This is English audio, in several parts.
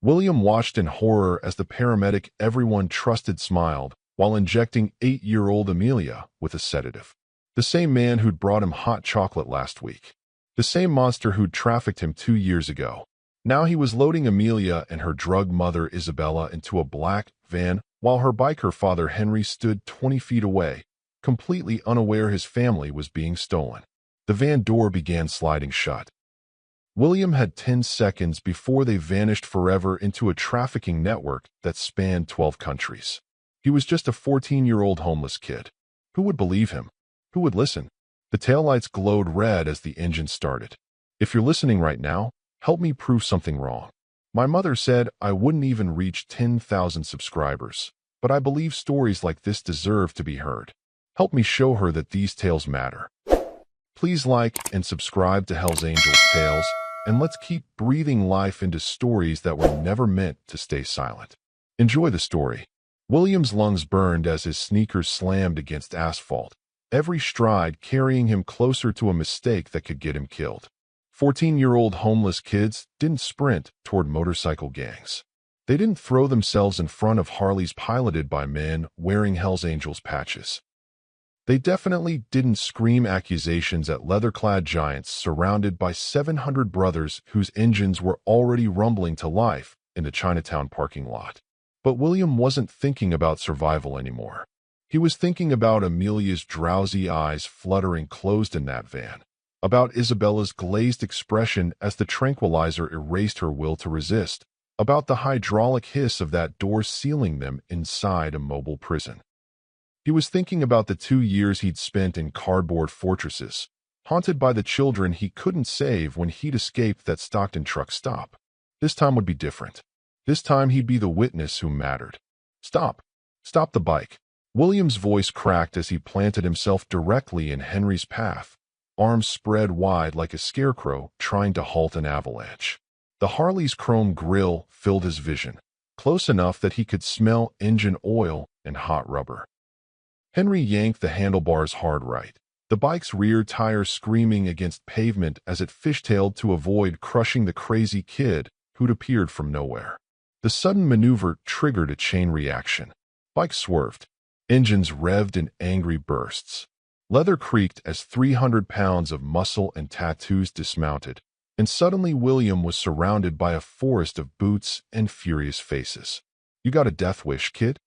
William watched in horror as the paramedic everyone trusted smiled while injecting 8-year-old Amelia with a sedative. The same man who'd brought him hot chocolate last week. The same monster who'd trafficked him 2 years ago. Now he was loading Amelia and her drug mother Isabella into a black van while her biker father Henry stood 20 feet away, completely unaware his family was being stolen. The van door began sliding shut. William had 10 seconds before they vanished forever into a trafficking network that spanned 12 countries. He was just a 14-year-old homeless kid. Who would believe him? Who would listen? The taillights glowed red as the engine started. If you're listening right now, help me prove something wrong. My mother said I wouldn't even reach 10,000 subscribers, but I believe stories like this deserve to be heard. Help me show her that these tales matter. Please like and subscribe to Hell's Angels Tales, and let's keep breathing life into stories that were never meant to stay silent. Enjoy the story. William's lungs burned as his sneakers slammed against asphalt, every stride carrying him closer to a mistake that could get him killed. 14-year-old homeless kids didn't sprint toward motorcycle gangs. They didn't throw themselves in front of Harleys piloted by men wearing Hell's Angels patches. They definitely didn't scream accusations at leather-clad giants surrounded by 700 brothers whose engines were already rumbling to life in the Chinatown parking lot. But William wasn't thinking about survival anymore. He was thinking about Amelia's drowsy eyes fluttering closed in that van, about Isabella's glazed expression as the tranquilizer erased her will to resist, about the hydraulic hiss of that door sealing them inside a mobile prison. He was thinking about the 2 years he'd spent in cardboard fortresses, haunted by the children he couldn't save when he'd escaped that Stockton truck stop. This time would be different. This time he'd be the witness who mattered. Stop. Stop the bike. William's voice cracked as he planted himself directly in Henry's path, arms spread wide like a scarecrow trying to halt an avalanche. The Harley's chrome grille filled his vision, close enough that he could smell engine oil and hot rubber. Henry yanked the handlebars hard right, the bike's rear tire screaming against pavement as it fishtailed to avoid crushing the crazy kid who'd appeared from nowhere. The sudden maneuver triggered a chain reaction. Bike swerved. Engines revved in angry bursts. Leather creaked as 300 pounds of muscle and tattoos dismounted, and suddenly William was surrounded by a forest of boots and furious faces. You got a death wish, kid?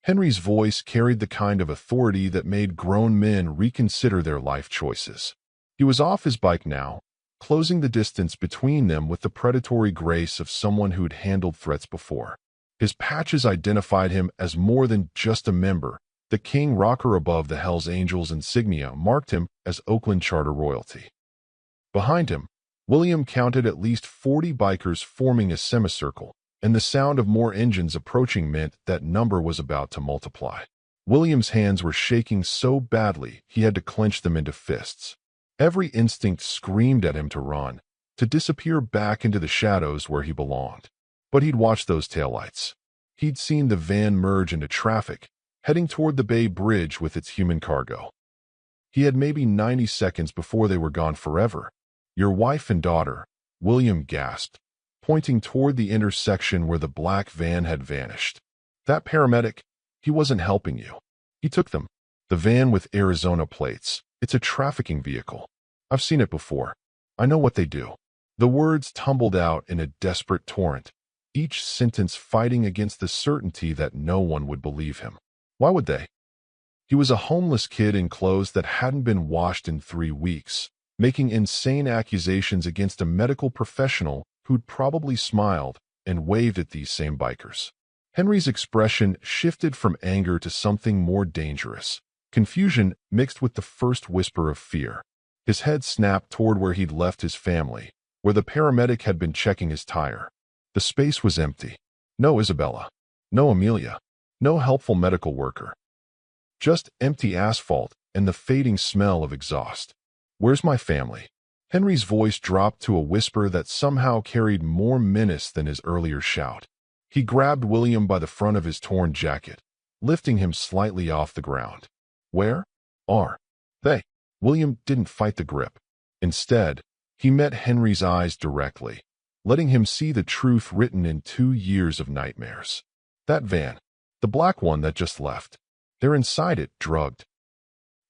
Henry's voice carried the kind of authority that made grown men reconsider their life choices. He was off his bike now, closing the distance between them with the predatory grace of someone who'd handled threats before. His patches identified him as more than just a member. The king rocker above the Hells Angels insignia marked him as Oakland Charter royalty. Behind him, William counted at least 40 bikers forming a semicircle, and the sound of more engines approaching meant that number was about to multiply. William's hands were shaking so badly he had to clench them into fists. Every instinct screamed at him to run, to disappear back into the shadows where he belonged. But he'd watched those taillights. He'd seen the van merge into traffic, heading toward the Bay Bridge with its human cargo. He had maybe 90 seconds before they were gone forever. Your wife and daughter, William gasped, pointing toward the intersection where the black van had vanished. That paramedic, he wasn't helping you. He took them. The van with Arizona plates. It's a trafficking vehicle. I've seen it before. I know what they do. The words tumbled out in a desperate torrent, each sentence fighting against the certainty that no one would believe him. Why would they? He was a homeless kid in clothes that hadn't been washed in 3 weeks, making insane accusations against a medical professional who'd probably smiled and waved at these same bikers. Henry's expression shifted from anger to something more dangerous, confusion mixed with the first whisper of fear. His head snapped toward where he'd left his family, where the paramedic had been checking his tire. The space was empty. No Isabella. No Amelia. No helpful medical worker. Just empty asphalt and the fading smell of exhaust. Where's my family? Henry's voice dropped to a whisper that somehow carried more menace than his earlier shout. He grabbed William by the front of his torn jacket, lifting him slightly off the ground. Where are they? William didn't fight the grip. Instead, he met Henry's eyes directly, letting him see the truth written in 2 years of nightmares. That van, the black one that just left, they're inside it, drugged.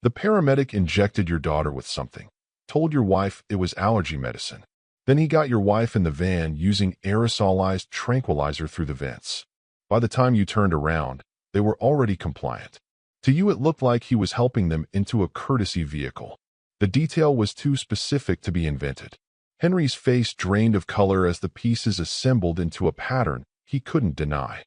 The paramedic injected your daughter with something, told your wife it was allergy medicine. Then he got your wife in the van using aerosolized tranquilizer through the vents. By the time you turned around, they were already compliant. To you it looked like he was helping them into a courtesy vehicle. The detail was too specific to be invented. Henry's face drained of color as the pieces assembled into a pattern he couldn't deny.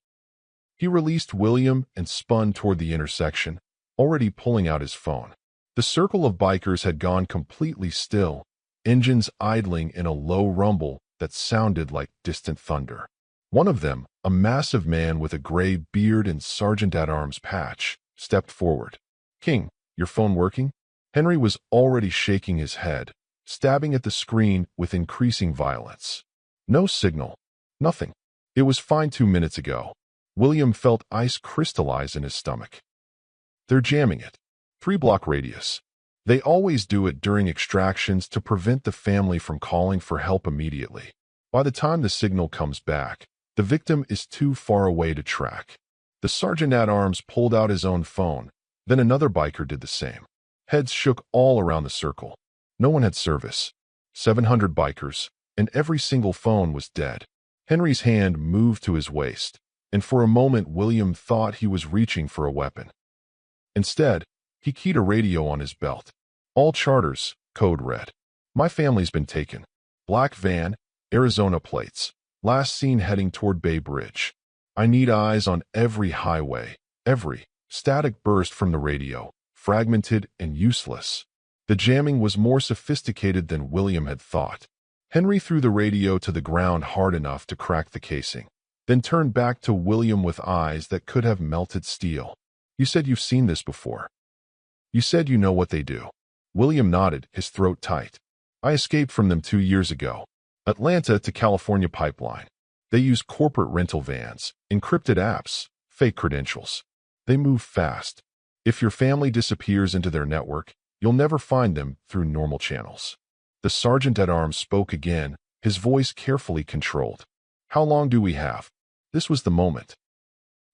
He released William and spun toward the intersection, already pulling out his phone. The circle of bikers had gone completely still, engines idling in a low rumble that sounded like distant thunder. One of them, a massive man with a gray beard and sergeant-at-arms patch, stepped forward. "King, your phone working?" Henry was already shaking his head, stabbing at the screen with increasing violence. No signal. Nothing. It was fine 2 minutes ago. William felt ice crystallize in his stomach. They're jamming it. 3-block radius. They always do it during extractions to prevent the family from calling for help immediately. By the time the signal comes back, the victim is too far away to track. The sergeant-at-arms pulled out his own phone, then another biker did the same. Heads shook all around the circle. No one had service. 700 bikers, and every single phone was dead. Henry's hand moved to his waist, and for a moment William thought he was reaching for a weapon. Instead, he keyed a radio on his belt. "All charters, code red. My family's been taken. Black van, Arizona plates. Last seen heading toward Bay Bridge. I need eyes on every highway, every." Static burst from the radio, fragmented and useless. The jamming was more sophisticated than William had thought. Henry threw the radio to the ground hard enough to crack the casing, then turned back to William with eyes that could have melted steel. "You said you've seen this before. You said you know what they do." William nodded, his throat tight. "I escaped from them 2 years ago. Atlanta to California pipeline. They use corporate rental vans, encrypted apps, fake credentials. They move fast. If your family disappears into their network, you'll never find them through normal channels." The sergeant-at-arms spoke again, his voice carefully controlled. "How long do we have?" This was the moment.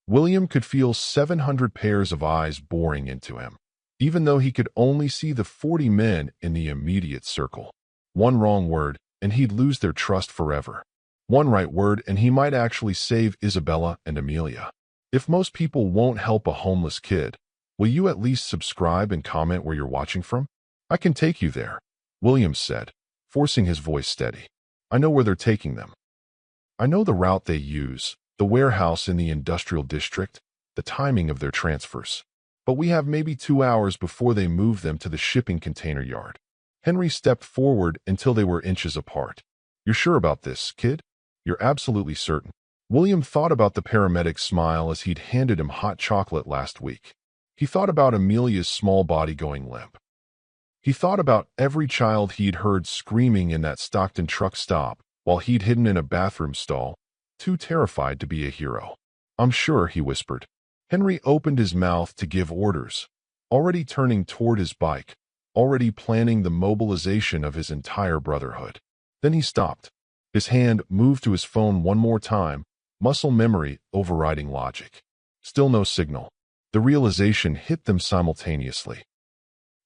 William could feel 700 pairs of eyes boring into him, even though he could only see the 40 men in the immediate circle. One wrong word, and he'd lose their trust forever. One right word, and he might actually save Isabella and Amelia. If most people won't help a homeless kid, will you at least subscribe and comment where you're watching from? "I can take you there," Williams said, forcing his voice steady. "I know where they're taking them. I know the route they use, the warehouse in the industrial district, the timing of their transfers. But we have maybe 2 hours before they move them to the shipping container yard." Henry stepped forward until they were inches apart. "You're sure about this, kid? You're absolutely certain?" William thought about the paramedic's smile as he'd handed him hot chocolate last week. He thought about Amelia's small body going limp. He thought about every child he'd heard screaming in that Stockton truck stop while he'd hidden in a bathroom stall, too terrified to be a hero. "I'm sure," he whispered. Henry opened his mouth to give orders, already turning toward his bike, already planning the mobilization of his entire brotherhood. Then he stopped. His hand moved to his phone one more time, muscle memory overriding logic. Still no signal. The realization hit them simultaneously.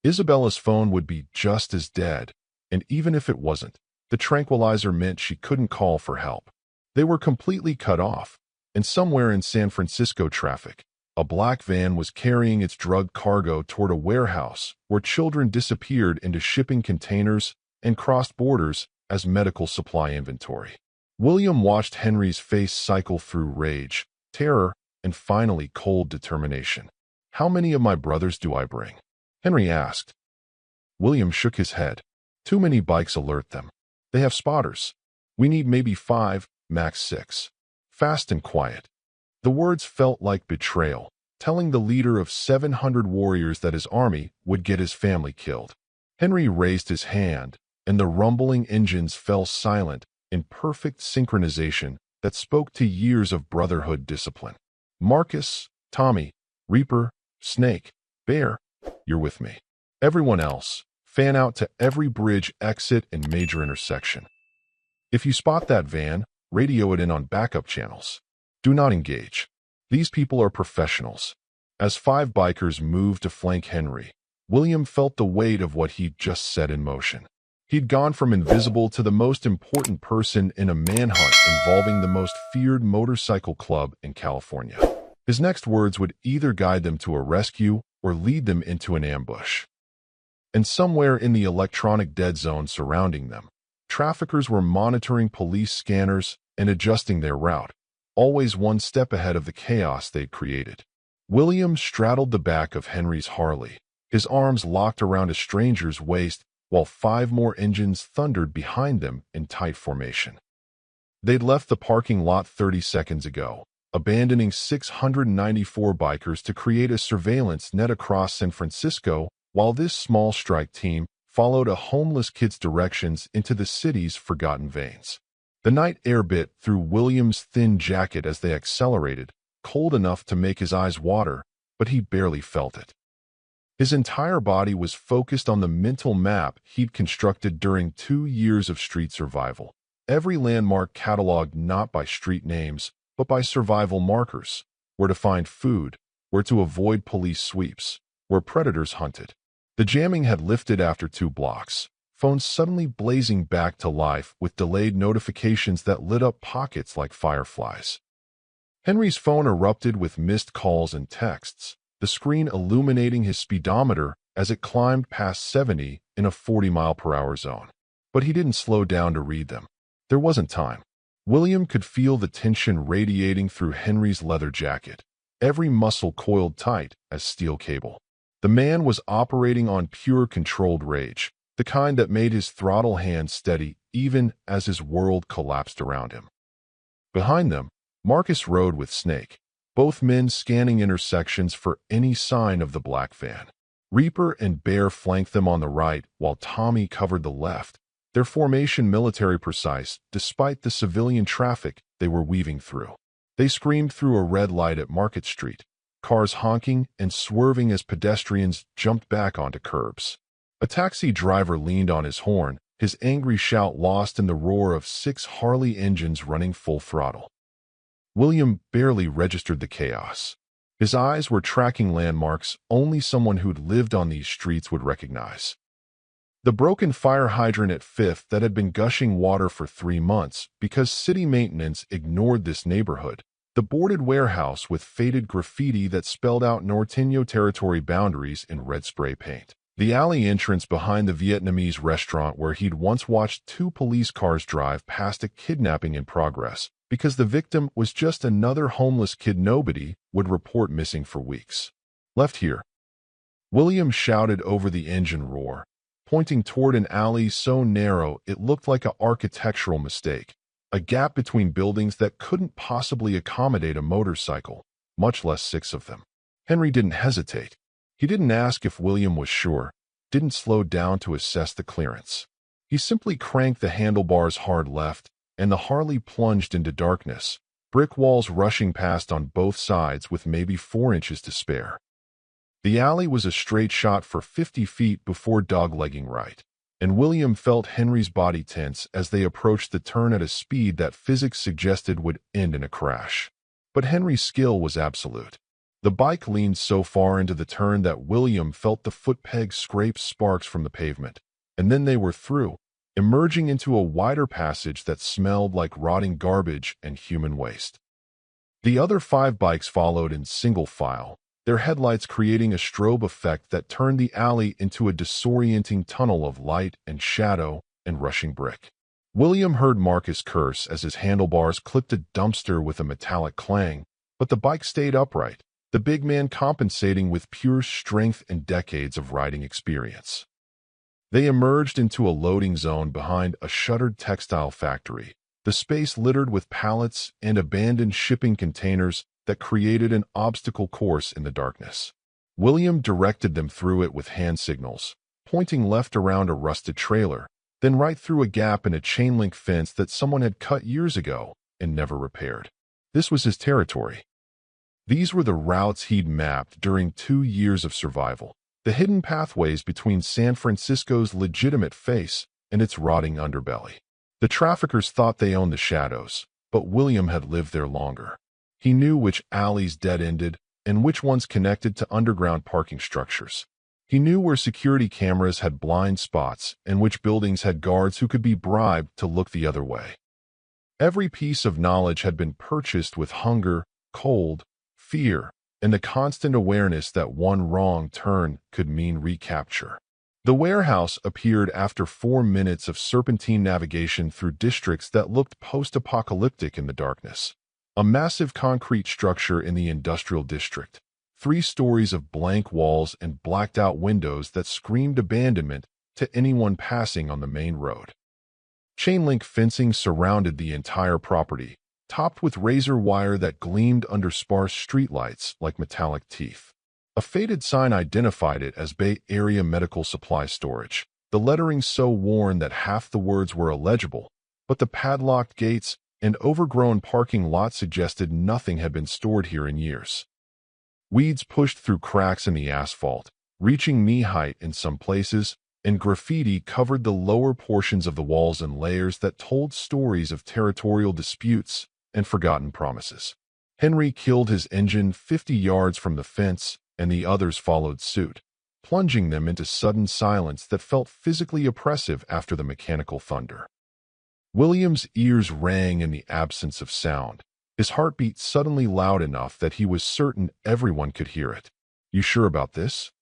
Isabella's phone would be just as dead, and even if it wasn't, the tranquilizer meant she couldn't call for help. They were completely cut off, and somewhere in San Francisco traffic, a black van was carrying its drug cargo toward a warehouse where children disappeared into shipping containers and crossed borders as medical supply inventory. William watched Henry's face cycle through rage, terror, and finally cold determination. "How many of my brothers do I bring?" Henry asked. William shook his head. "Too many bikes alert them. They have spotters. We need maybe 5, max 6. Fast and quiet." The words felt like betrayal, telling the leader of 700 warriors that his army would get his family killed. Henry raised his hand, and the rumbling engines fell silent in perfect synchronization that spoke to years of Brotherhood discipline. "Marcus, Tommy, Reaper, Snake, Bear, you're with me. Everyone else, fan out to every bridge, exit, and major intersection." If you spot that van, radio it in on backup channels. Do not engage. These people are professionals. As 5 bikers moved to flank Henry, William felt the weight of what he'd just set in motion. He'd gone from invisible to the most important person in a manhunt involving the most feared motorcycle club in California. His next words would either guide them to a rescue or lead them into an ambush. And somewhere in the electronic dead zone surrounding them, traffickers were monitoring police scanners and adjusting their route, always one step ahead of the chaos they'd created. William straddled the back of Henry's Harley, his arms locked around a stranger's waist, while 5 more engines thundered behind them in tight formation. They'd left the parking lot 30 seconds ago, abandoning 694 bikers to create a surveillance net across San Francisco, while this small strike team followed a homeless kid's directions into the city's forgotten veins. The night air bit through William's thin jacket as they accelerated, cold enough to make his eyes water, but he barely felt it. His entire body was focused on the mental map he'd constructed during 2 years of street survival. Every landmark cataloged not by street names, but by survival markers: where to find food, where to avoid police sweeps, where predators hunted. The jamming had lifted after 2 blocks, phones suddenly blazing back to life with delayed notifications that lit up pockets like fireflies. Henry's phone erupted with missed calls and texts, the screen illuminating his speedometer as it climbed past 70 in a 40-mile-per-hour zone. But he didn't slow down to read them. There wasn't time. William could feel the tension radiating through Henry's leather jacket, every muscle coiled tight as steel cable. The man was operating on pure controlled rage, the kind that made his throttle hand steady even as his world collapsed around him. Behind them, Marcus rode with Snake, both men scanning intersections for any sign of the black van. Reaper and Bear flanked them on the right, while Tommy covered the left, their formation military precise despite the civilian traffic they were weaving through. They screamed through a red light at Market Street, cars honking and swerving as pedestrians jumped back onto curbs. A taxi driver leaned on his horn, his angry shout lost in the roar of 6 Harley engines running full throttle. William barely registered the chaos. His eyes were tracking landmarks only someone who'd lived on these streets would recognize. The broken fire hydrant at 5th that had been gushing water for 3 months because city maintenance ignored this neighborhood. The boarded warehouse with faded graffiti that spelled out Norteño territory boundaries in red spray paint. The alley entrance behind the Vietnamese restaurant where he'd once watched 2 police cars drive past a kidnapping in progress because the victim was just another homeless kid nobody would report missing for weeks. Left here. William shouted over the engine roar, pointing toward an alley so narrow it looked like an architectural mistake, a gap between buildings that couldn't possibly accommodate a motorcycle, much less 6 of them. Henry didn't hesitate. He didn't ask if William was sure, didn't slow down to assess the clearance. He simply cranked the handlebars hard left, and the Harley plunged into darkness, brick walls rushing past on both sides with maybe 4 inches to spare. The alley was a straight shot for 50 feet before doglegging right, and William felt Henry's body tense as they approached the turn at a speed that physics suggested would end in a crash. But Henry's skill was absolute. The bike leaned so far into the turn that William felt the foot pegs scrape sparks from the pavement, and then they were through, emerging into a wider passage that smelled like rotting garbage and human waste. The other 5 bikes followed in single file, their headlights creating a strobe effect that turned the alley into a disorienting tunnel of light and shadow and rushing brick. William heard Marcus curse as his handlebars clipped a dumpster with a metallic clang, but the bike stayed upright, the big man compensating with pure strength and decades of riding experience. They emerged into a loading zone behind a shuttered textile factory, the space littered with pallets and abandoned shipping containers that created an obstacle course in the darkness. William directed them through it with hand signals, pointing left around a rusted trailer, then right through a gap in a chain-link fence that someone had cut years ago and never repaired. This was his territory. These were the routes he'd mapped during 2 years of survival, the hidden pathways between San Francisco's legitimate face and its rotting underbelly. The traffickers thought they owned the shadows, but William had lived there longer. He knew which alleys dead-ended and which ones connected to underground parking structures. He knew where security cameras had blind spots and which buildings had guards who could be bribed to look the other way. Every piece of knowledge had been purchased with hunger, cold, fear, and the constant awareness that one wrong turn could mean recapture. The warehouse appeared after 4 minutes of serpentine navigation through districts that looked post-apocalyptic in the darkness. A massive concrete structure in the industrial district, 3 stories of blank walls and blacked-out windows that screamed abandonment to anyone passing on the main road. Chain-link fencing surrounded the entire property, topped with razor wire that gleamed under sparse streetlights like metallic teeth. A faded sign identified it as Bay Area Medical Supply Storage, the lettering so worn that half the words were illegible, but the padlocked gates and overgrown parking lot suggested nothing had been stored here in years. Weeds pushed through cracks in the asphalt, reaching knee-height in some places, and graffiti covered the lower portions of the walls in layers that told stories of territorial disputes and forgotten promises. Henry killed his engine 50 yards from the fence, and the others followed suit, plunging them into sudden silence that felt physically oppressive after the mechanical thunder. William's ears rang in the absence of sound, his heartbeat suddenly loud enough that he was certain everyone could hear it. "You sure about this?"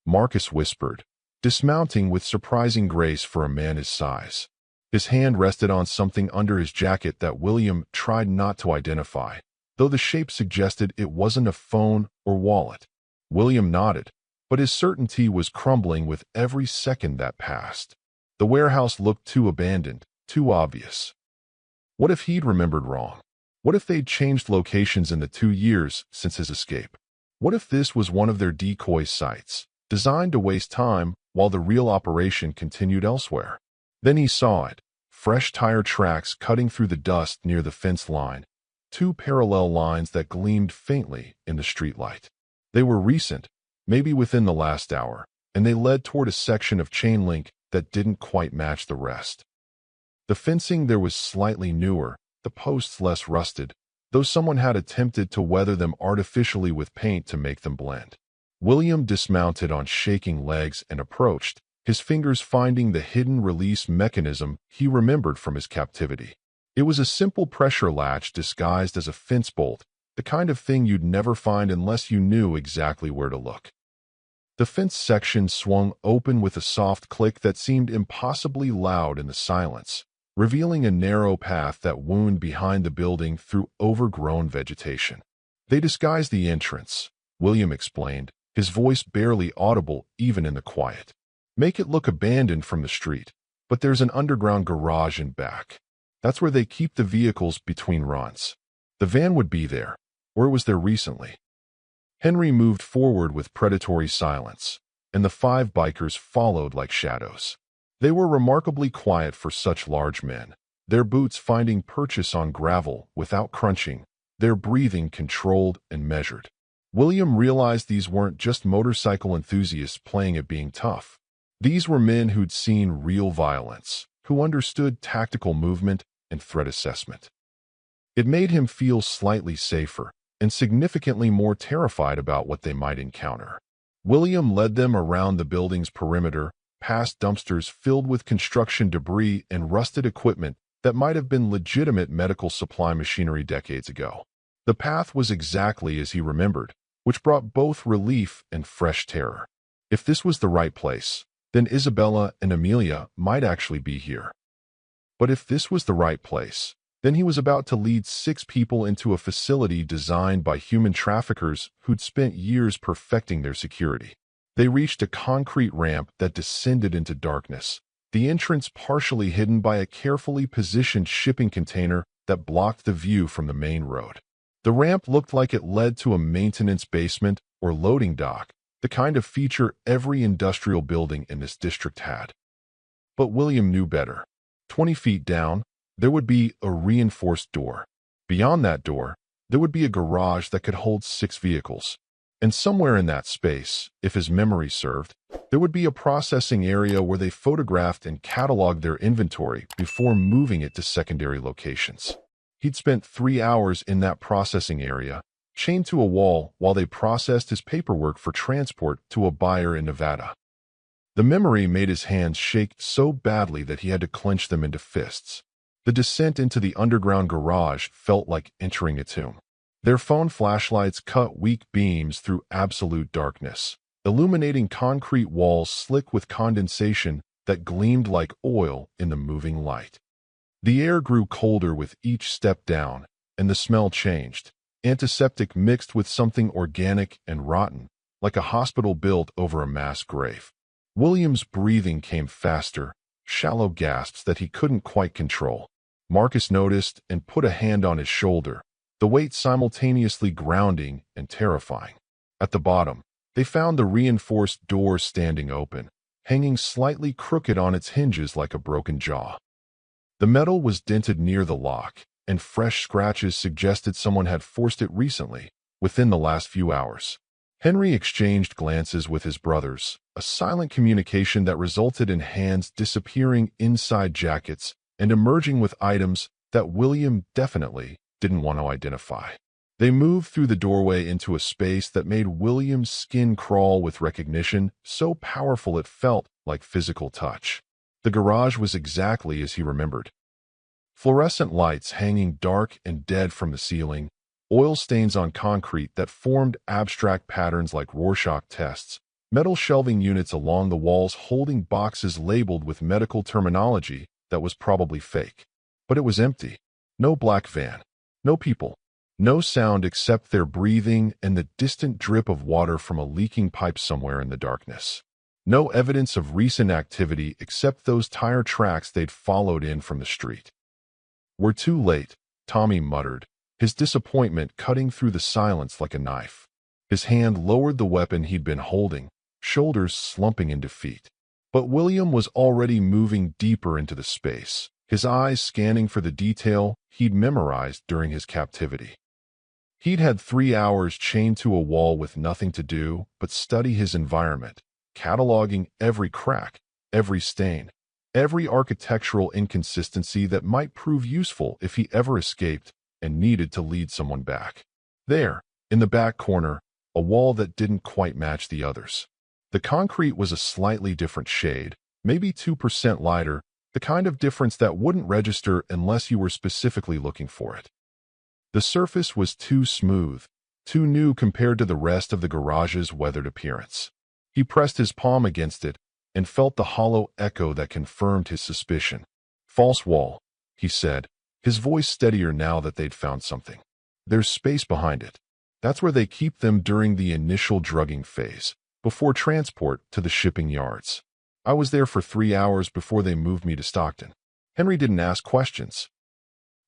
Marcus whispered, dismounting with surprising grace for a man his size. His hand rested on something under his jacket that William tried not to identify, though the shape suggested it wasn't a phone or wallet. William nodded, but his certainty was crumbling with every second that passed. The warehouse looked too abandoned, too obvious. What if he'd remembered wrong? What if they'd changed locations in the 2 years since his escape? What if this was one of their decoy sites, designed to waste time while the real operation continued elsewhere? Then he saw it, fresh tire tracks cutting through the dust near the fence line, 2 parallel lines that gleamed faintly in the streetlight. They were recent, maybe within the last hour, and they led toward a section of chain link that didn't quite match the rest. The fencing there was slightly newer, the posts less rusted, though someone had attempted to weather them artificially with paint to make them blend. William dismounted on shaking legs and approached, his fingers finding the hidden release mechanism he remembered from his captivity. It was a simple pressure latch disguised as a fence bolt, the kind of thing you'd never find unless you knew exactly where to look. The fence section swung open with a soft click that seemed impossibly loud in the silence, revealing a narrow path that wound behind the building through overgrown vegetation. "They disguised the entrance," William explained, his voice barely audible even in the quiet. "Make it look abandoned from the street, but there's an underground garage in back. That's where they keep the vehicles between runs. The van would be there, or it was there recently." Henry moved forward with predatory silence, and the 5 bikers followed like shadows. They were remarkably quiet for such large men, their boots finding purchase on gravel without crunching, their breathing controlled and measured. William realized these weren't just motorcycle enthusiasts playing at being tough. These were men who'd seen real violence, who understood tactical movement and threat assessment. It made him feel slightly safer and significantly more terrified about what they might encounter. William led them around the building's perimeter, past dumpsters filled with construction debris and rusted equipment that might have been legitimate medical supply machinery decades ago. The path was exactly as he remembered, which brought both relief and fresh terror. If this was the right place, then Isabella and Amelia might actually be here. But if this was the right place, then he was about to lead 6 people into a facility designed by human traffickers who'd spent years perfecting their security. They reached a concrete ramp that descended into darkness, the entrance partially hidden by a carefully positioned shipping container that blocked the view from the main road. The ramp looked like it led to a maintenance basement or loading dock, the kind of feature every industrial building in this district had. But William knew better. 20 feet down, there would be a reinforced door. Beyond that door, there would be a garage that could hold 6 vehicles. And somewhere in that space, if his memory served, There would be a processing area where they photographed and cataloged their inventory before moving it to secondary locations. He'd spent 3 hours in that processing area, chained to a wall while they processed his paperwork for transport to a buyer in Nevada. The memory made his hands shake so badly that he had to clench them into fists. The descent into the underground garage felt like entering a tomb. Their phone flashlights cut weak beams through absolute darkness, illuminating concrete walls slick with condensation that gleamed like oil in the moving light. The air grew colder with each step down, and the smell changed. Antiseptic mixed with something organic and rotten, like a hospital built over a mass grave. William's breathing came faster, shallow gasps that he couldn't quite control. Marcus noticed and put a hand on his shoulder, the weight simultaneously grounding and terrifying. At the bottom, they found the reinforced door standing open, hanging slightly crooked on its hinges like a broken jaw. The metal was dented near the lock, and fresh scratches suggested someone had forced it recently, within the last few hours. Henry exchanged glances with his brothers, a silent communication that resulted in hands disappearing inside jackets and emerging with items that William definitely didn't want to identify. They moved through the doorway into a space that made William's skin crawl with recognition, so powerful it felt like physical touch. The garage was exactly as he remembered. Fluorescent lights hanging dark and dead from the ceiling, oil stains on concrete that formed abstract patterns like Rorschach tests, metal shelving units along the walls holding boxes labeled with medical terminology that was probably fake. But it was empty. No black van. No people. No sound except their breathing and the distant drip of water from a leaking pipe somewhere in the darkness. No evidence of recent activity except those tire tracks they'd followed in from the street. "We're too late," Tommy muttered, his disappointment cutting through the silence like a knife. His hand lowered the weapon he'd been holding, shoulders slumping in defeat. But William was already moving deeper into the space, his eyes scanning for the detail he'd memorized during his captivity. He'd had 3 hours chained to a wall with nothing to do but study his environment, cataloging every crack, every stain, every architectural inconsistency that might prove useful if he ever escaped and needed to lead someone back. There, in the back corner, a wall that didn't quite match the others. The concrete was a slightly different shade, maybe 2% lighter, the kind of difference that wouldn't register unless you were specifically looking for it. The surface was too smooth, too new compared to the rest of the garage's weathered appearance. He pressed his palm against it and felt the hollow echo that confirmed his suspicion. "False wall," he said, his voice steadier now that they'd found something. "There's space behind it. That's where they keep them during the initial drugging phase, before transport to the shipping yards. I was there for 3 hours before they moved me to Stockton." Henry didn't ask questions.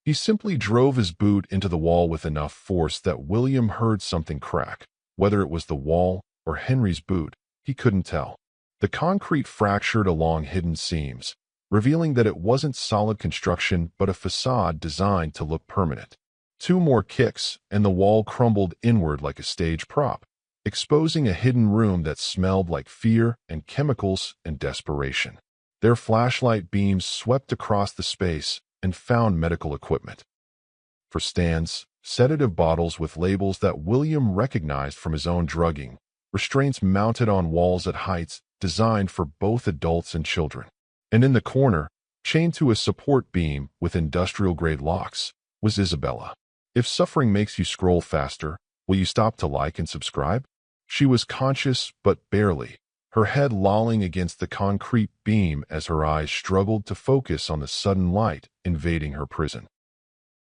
He simply drove his boot into the wall with enough force that William heard something crack. Whether it was the wall or Henry's boot, he couldn't tell. The concrete fractured along hidden seams, revealing that it wasn't solid construction but a facade designed to look permanent. 2 more kicks, and the wall crumbled inward like a stage prop, exposing a hidden room that smelled like fear and chemicals and desperation. Their flashlight beams swept across the space and found medical equipment. For stands, sedative bottles with labels that William recognized from his own drugging, restraints mounted on walls at heights designed for both adults and children. And in the corner, chained to a support beam with industrial-grade locks, was Isabella. "If suffering makes you scroll faster, will you stop to like and subscribe?" She was conscious, but barely, her head lolling against the concrete beam as her eyes struggled to focus on the sudden light invading her prison.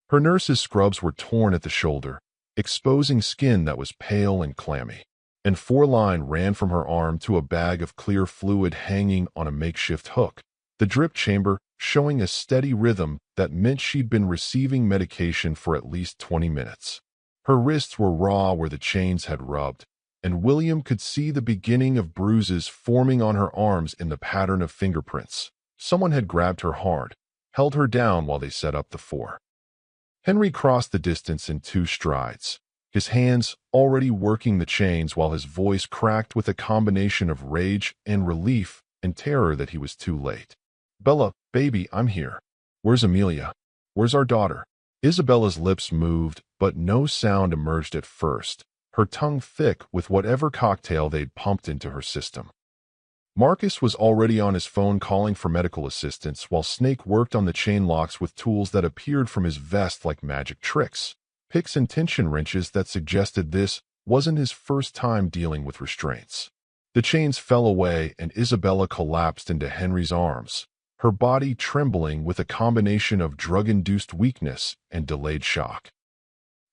Her nurse's scrubs were torn at the shoulder, exposing skin that was pale and clammy, and 4-line ran from her arm to a bag of clear fluid hanging on a makeshift hook, the drip chamber showing a steady rhythm that meant she'd been receiving medication for at least 20 minutes. Her wrists were raw where the chains had rubbed, and William could see the beginning of bruises forming on her arms in the pattern of fingerprints. Someone had grabbed her hard, held her down while they set up the 4. Henry crossed the distance in 2 strides, his hands already working the chains while his voice cracked with a combination of rage and relief and terror that he was too late. "Bella, baby, I'm here. Where's Amelia? Where's our daughter?" Isabella's lips moved, but no sound emerged at first, her tongue thick with whatever cocktail they'd pumped into her system. Marcus was already on his phone calling for medical assistance while Snake worked on the chain locks with tools that appeared from his vest like magic tricks, picks and tension wrenches that suggested this wasn't his first time dealing with restraints. The chains fell away and Isabella collapsed into Henry's arms, her body trembling with a combination of drug-induced weakness and delayed shock.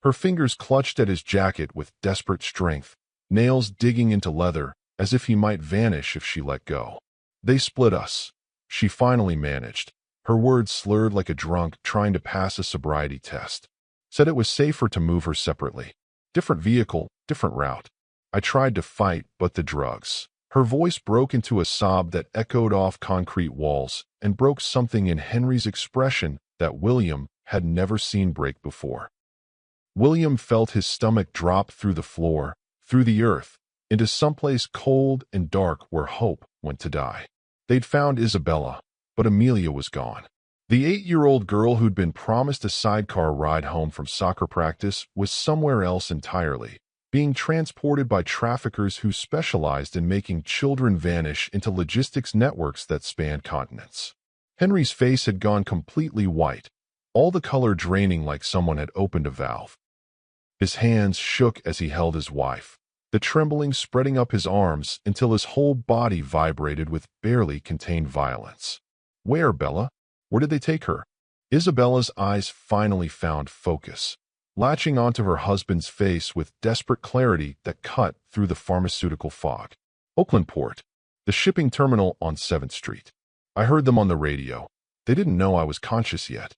Her fingers clutched at his jacket with desperate strength, nails digging into leather, as if he might vanish if she let go. "They split us," she finally managed, her words slurred like a drunk trying to pass a sobriety test. "Said it was safer to move her separately. Different vehicle, different route. I tried to fight, but the drugs." Her voice broke into a sob that echoed off concrete walls and broke something in Henry's expression that William had never seen break before. William felt his stomach drop through the floor, through the earth, into someplace cold and dark where hope went to die. They'd found Isabella, but Amelia was gone. The 8-year-old girl who'd been promised a sidecar ride home from soccer practice was somewhere else entirely, being transported by traffickers who specialized in making children vanish into logistics networks that spanned continents. Henry's face had gone completely white, all the color draining like someone had opened a valve. His hands shook as he held his wife, the trembling spreading up his arms until his whole body vibrated with barely contained violence. "Where, Bella? Where did they take her?" Isabella's eyes finally found focus, latching onto her husband's face with desperate clarity that cut through the pharmaceutical fog. "Oakland Port, the shipping terminal on 7th Street. I heard them on the radio. They didn't know I was conscious yet.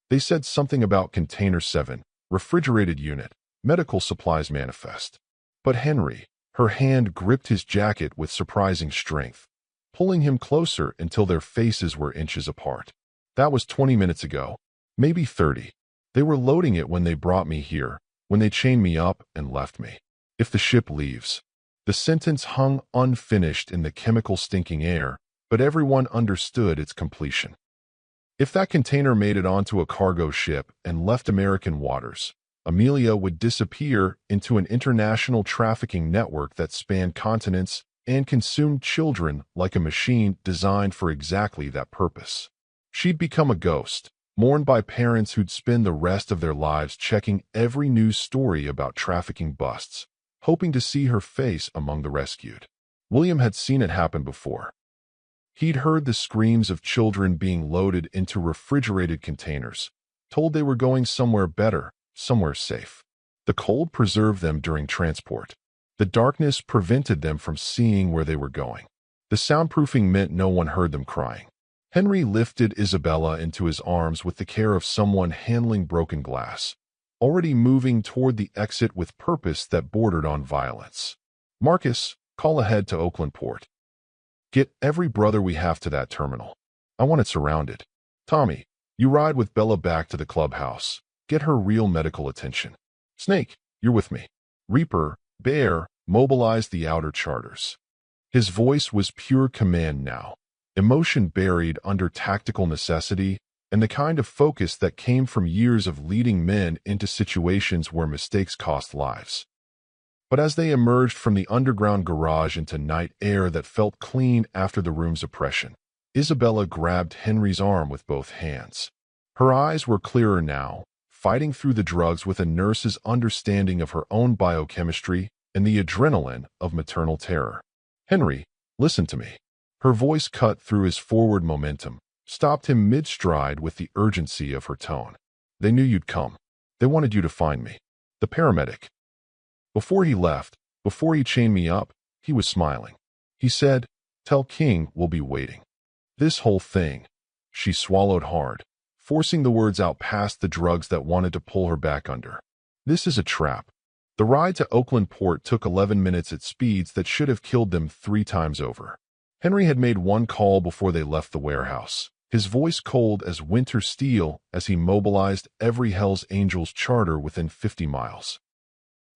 They said something about Container 7, refrigerated unit, medical supplies manifest." But Henry, her hand gripped his jacket with surprising strength, pulling him closer until their faces were inches apart. "That was 20 minutes ago, maybe 30. They were loading it when they brought me here, when they chained me up and left me. If the ship leaves." The sentence hung unfinished in the chemical-stinking air, but everyone understood its completion. If that container made it onto a cargo ship and left American waters, Amelia would disappear into an international trafficking network that spanned continents and consumed children like a machine designed for exactly that purpose. She'd become a ghost, mourned by parents who'd spend the rest of their lives checking every news story about trafficking busts, hoping to see her face among the rescued. William had seen it happen before. He'd heard the screams of children being loaded into refrigerated containers, told they were going somewhere better, somewhere safe. The cold preserved them during transport. The darkness prevented them from seeing where they were going. The soundproofing meant no one heard them crying. Henry lifted Isabella into his arms with the care of someone handling broken glass, already moving toward the exit with purpose that bordered on violence. "Marcus, call ahead to Oakland Port. Get every brother we have to that terminal. I want it surrounded. Tommy, you ride with Bella back to the clubhouse. Get her real medical attention. Snake, you're with me. Reaper, Bear, mobilize the outer charters." His voice was pure command now, emotion buried under tactical necessity, and the kind of focus that came from years of leading men into situations where mistakes cost lives. But as they emerged from the underground garage into night air that felt clean after the room's oppression, Isabella grabbed Henry's arm with both hands. Her eyes were clearer now, fighting through the drugs with a nurse's understanding of her own biochemistry and the adrenaline of maternal terror. "Henry, listen to me." Her voice cut through his forward momentum, stopped him mid-stride with the urgency of her tone. "They knew you'd come. They wanted you to find me. The paramedic. Before he left, before he chained me up, he was smiling. He said, 'Tell King we'll be waiting.' This whole thing." She swallowed hard, forcing the words out past the drugs that wanted to pull her back under. "This is a trap." The ride to Oakland Port took 11 minutes at speeds that should have killed them 3 times over. Henry had made one call before they left the warehouse, his voice cold as winter steel as he mobilized every Hell's Angels charter within 50 miles.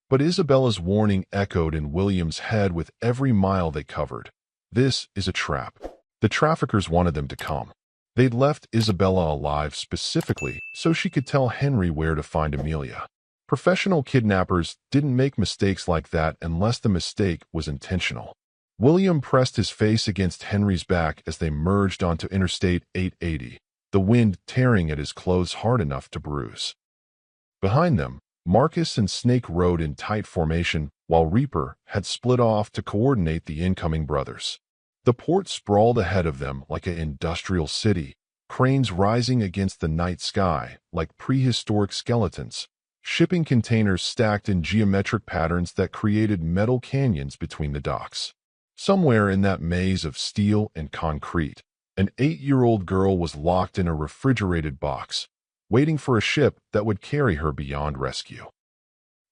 But Isabella's warning echoed in William's head with every mile they covered. This is a trap. The traffickers wanted them to come. They'd left Isabella alive specifically so she could tell Henry where to find Amelia. Professional kidnappers didn't make mistakes like that unless the mistake was intentional. William pressed his face against Henry's back as they merged onto Interstate 880, the wind tearing at his clothes hard enough to bruise. Behind them, Marcus and Snake rode in tight formation, while Reaper had split off to coordinate the incoming brothers. The port sprawled ahead of them like an industrial city, cranes rising against the night sky like prehistoric skeletons, shipping containers stacked in geometric patterns that created metal canyons between the docks. Somewhere in that maze of steel and concrete, an 8-year-old girl was locked in a refrigerated box, waiting for a ship that would carry her beyond rescue.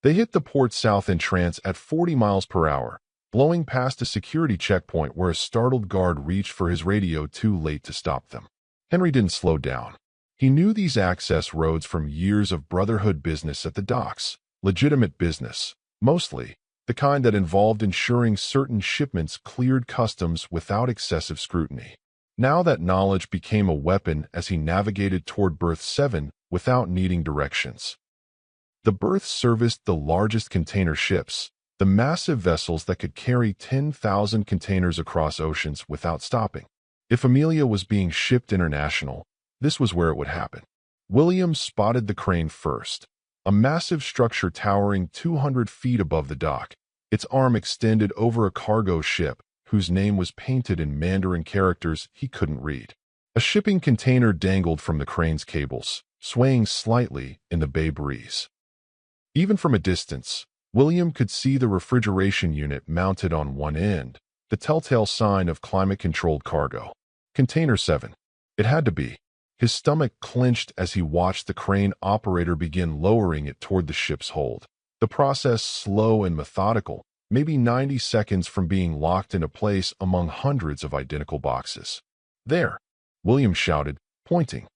They hit the port south entrance at 40 miles per hour, blowing past a security checkpoint where a startled guard reached for his radio too late to stop them. Henry didn't slow down. He knew these access roads from years of Brotherhood business at the docks, legitimate business, mostly, the kind that involved ensuring certain shipments cleared customs without excessive scrutiny. Now that knowledge became a weapon as he navigated toward Berth 7 without needing directions. The berth serviced the largest container ships, the massive vessels that could carry 10,000 containers across oceans without stopping. If Amelia was being shipped international, this was where it would happen. William spotted the crane first, a massive structure towering 200 feet above the dock, its arm extended over a cargo ship whose name was painted in Mandarin characters he couldn't read. A shipping container dangled from the crane's cables, swaying slightly in the bay breeze. Even from a distance, William could see the refrigeration unit mounted on one end, the telltale sign of climate-controlled cargo. Container 7. It had to be. His stomach clenched as he watched the crane operator begin lowering it toward the ship's hold. The process slow and methodical, maybe 90 seconds from being locked into place among hundreds of identical boxes. "There!" William shouted, pointing.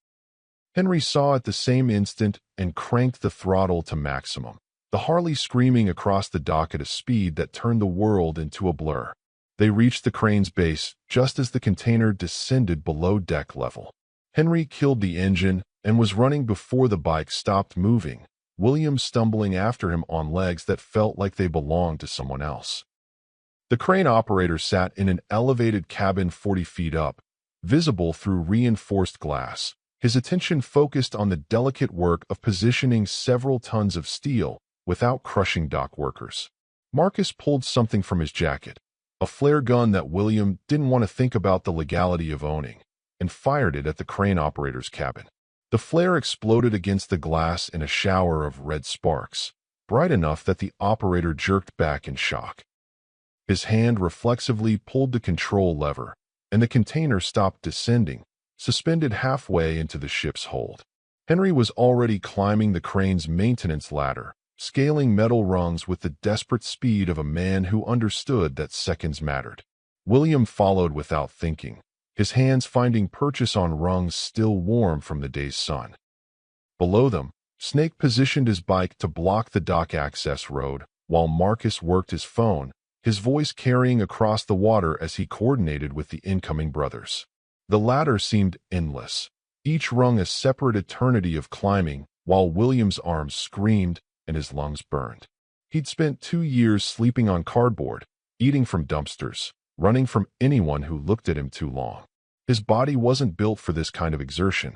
Henry saw at the same instant and cranked the throttle to maximum, the Harley screaming across the dock at a speed that turned the world into a blur. They reached the crane's base just as the container descended below deck level. Henry killed the engine and was running before the bike stopped moving, William stumbling after him on legs that felt like they belonged to someone else. The crane operator sat in an elevated cabin 40 feet up, visible through reinforced glass, his attention focused on the delicate work of positioning several tons of steel without crushing dock workers. Marcus pulled something from his jacket, a flare gun that William didn't want to think about the legality of owning, and fired it at the crane operator's cabin. The flare exploded against the glass in a shower of red sparks, bright enough that the operator jerked back in shock. His hand reflexively pulled the control lever, and the container stopped descending, suspended halfway into the ship's hold. Henry was already climbing the crane's maintenance ladder, scaling metal rungs with the desperate speed of a man who understood that seconds mattered. William followed without thinking, his hands finding purchase on rungs still warm from the day's sun. Below them, Snake positioned his bike to block the dock access road, while Marcus worked his phone, his voice carrying across the water as he coordinated with the incoming brothers. The ladder seemed endless, each rung a separate eternity of climbing, while William's arms screamed and his lungs burned. He'd spent 2 years sleeping on cardboard, eating from dumpsters, running from anyone who looked at him too long. His body wasn't built for this kind of exertion.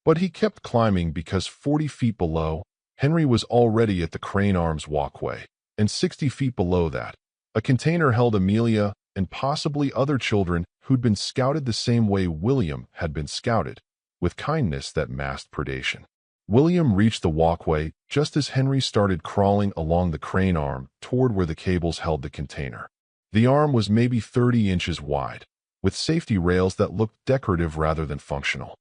But he kept climbing because 40 feet below, Henry was already at the crane arms walkway, and 60 feet below that, a container held Amelia and possibly other children who'd been scouted the same way William had been scouted, with kindness that masked predation. William reached the walkway just as Henry started crawling along the crane arm toward where the cables held the container. The arm was maybe 30 inches wide, with safety rails that looked decorative rather than functional.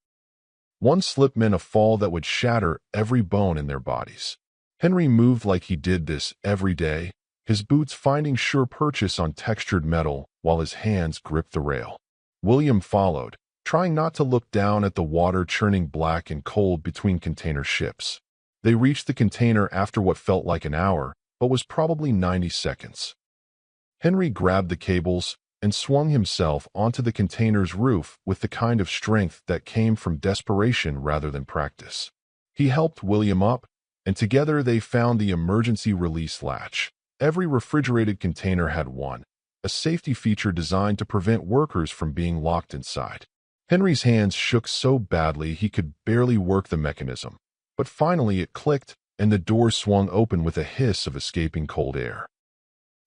One slip meant a fall that would shatter every bone in their bodies. Henry moved like he did this every day, his boots finding sure purchase on textured metal while his hands gripped the rail. William followed, trying not to look down at the water churning black and cold between container ships. They reached the container after what felt like an hour, but was probably 90 seconds. Henry grabbed the cables and swung himself onto the container's roof with the kind of strength that came from desperation rather than practice. He helped William up, and together they found the emergency release latch. Every refrigerated container had one, a safety feature designed to prevent workers from being locked inside. Henry's hands shook so badly he could barely work the mechanism, but finally it clicked, and the door swung open with a hiss of escaping cold air.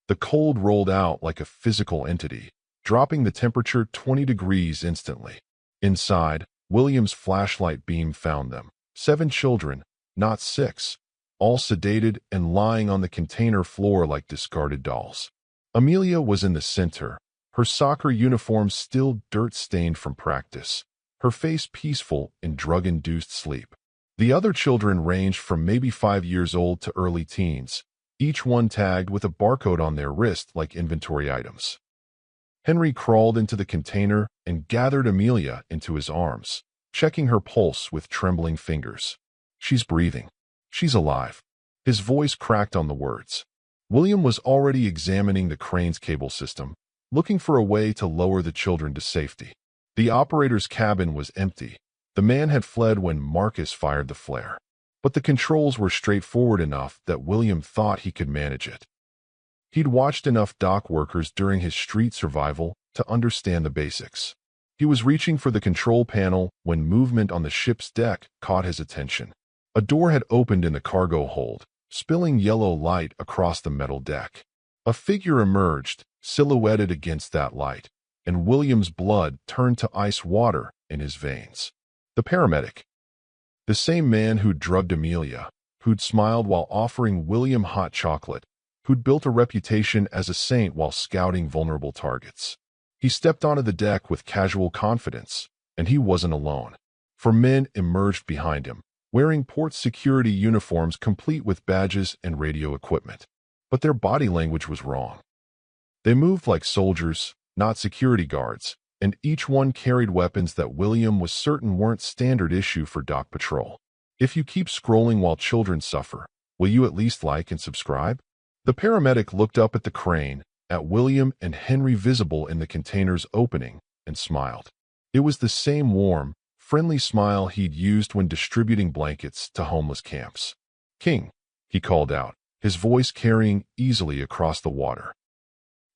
The cold rolled out like a physical entity, dropping the temperature 20 degrees instantly. Inside, William's flashlight beam found them. 7 children, not 6, all sedated and lying on the container floor like discarded dolls. Amelia was in the center, her soccer uniform still dirt-stained from practice, her face peaceful in drug-induced sleep. The other children ranged from maybe 5 years old to early teens, each one tagged with a barcode on their wrist like inventory items. Henry crawled into the container and gathered Amelia into his arms, checking her pulse with trembling fingers. "She's breathing. She's alive." His voice cracked on the words. William was already examining the crane's cable system, looking for a way to lower the children to safety. The operator's cabin was empty. The man had fled when Marcus fired the flare. But the controls were straightforward enough that William thought he could manage it. He'd watched enough dock workers during his street survival to understand the basics. He was reaching for the control panel when movement on the ship's deck caught his attention. A door had opened in the cargo hold, spilling yellow light across the metal deck. A figure emerged, silhouetted against that light, and William's blood turned to ice water in his veins. The paramedic. The same man who'd drugged Amelia, who'd smiled while offering William hot chocolate, who'd built a reputation as a saint while scouting vulnerable targets. He stepped onto the deck with casual confidence, and he wasn't alone. 4 men emerged behind him, wearing port security uniforms complete with badges and radio equipment. But their body language was wrong. They moved like soldiers, not security guards, and each one carried weapons that William was certain weren't standard issue for dock patrol. If you keep scrolling while children suffer, will you at least like and subscribe? The paramedic looked up at the crane, at William and Henry visible in the container's opening, and smiled. It was the same warm, friendly smile he'd used when distributing blankets to homeless camps. "King," he called out, his voice carrying easily across the water.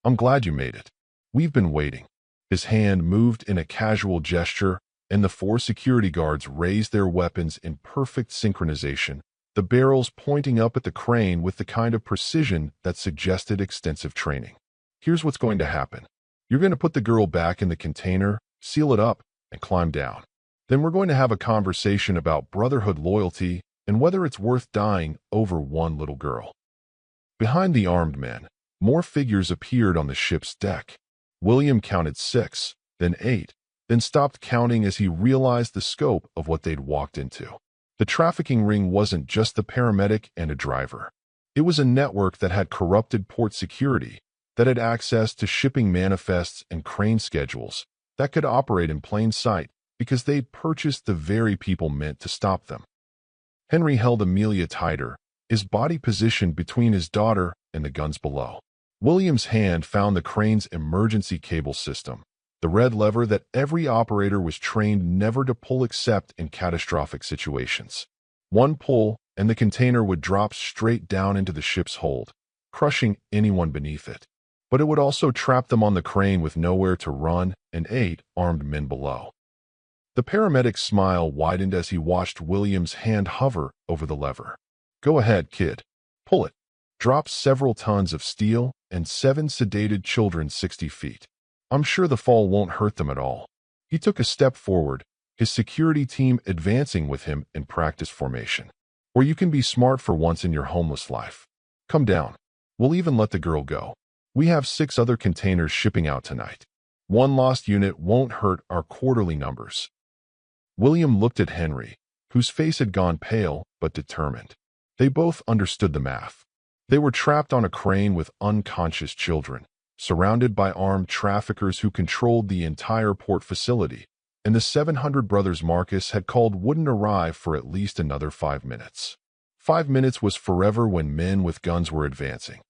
"I'm glad you made it. We've been waiting." His hand moved in a casual gesture, and the 4 security guards raised their weapons in perfect synchronization, the barrels pointing up at the crane with the kind of precision that suggested extensive training. "Here's what's going to happen. You're going to put the girl back in the container, seal it up, and climb down. Then we're going to have a conversation about Brotherhood loyalty and whether it's worth dying over one little girl." Behind the armed men, more figures appeared on the ship's deck. William counted 6, then 8, then stopped counting as he realized the scope of what they'd walked into. The trafficking ring wasn't just the paramedic and a driver. It was a network that had corrupted port security, that had access to shipping manifests and crane schedules, that could operate in plain sight because they'd purchased the very people meant to stop them. Henry held Amelia tighter, his body positioned between his daughter and the guns below. William's hand found the crane's emergency cable system, the red lever that every operator was trained never to pull except in catastrophic situations. One pull, and the container would drop straight down into the ship's hold, crushing anyone beneath it. But it would also trap them on the crane with nowhere to run and 8 armed men below. The paramedic's smile widened as he watched William's hand hover over the lever. "Go ahead, kid. Pull it." Drop several tons of steel and 7 sedated children 60 feet. "I'm sure the fall won't hurt them at all." He took a step forward, his security team advancing with him in practice formation. "Or you can be smart for once in your homeless life. Come down. We'll even let the girl go. We have 6 other containers shipping out tonight. 1 lost unit won't hurt our quarterly numbers." William looked at Henry, whose face had gone pale but determined. They both understood the math. They were trapped on a crane with unconscious children, surrounded by armed traffickers who controlled the entire port facility, and the 700 brothers Marcus had called wouldn't arrive for at least another 5 minutes. 5 minutes was forever when men with guns were advancing.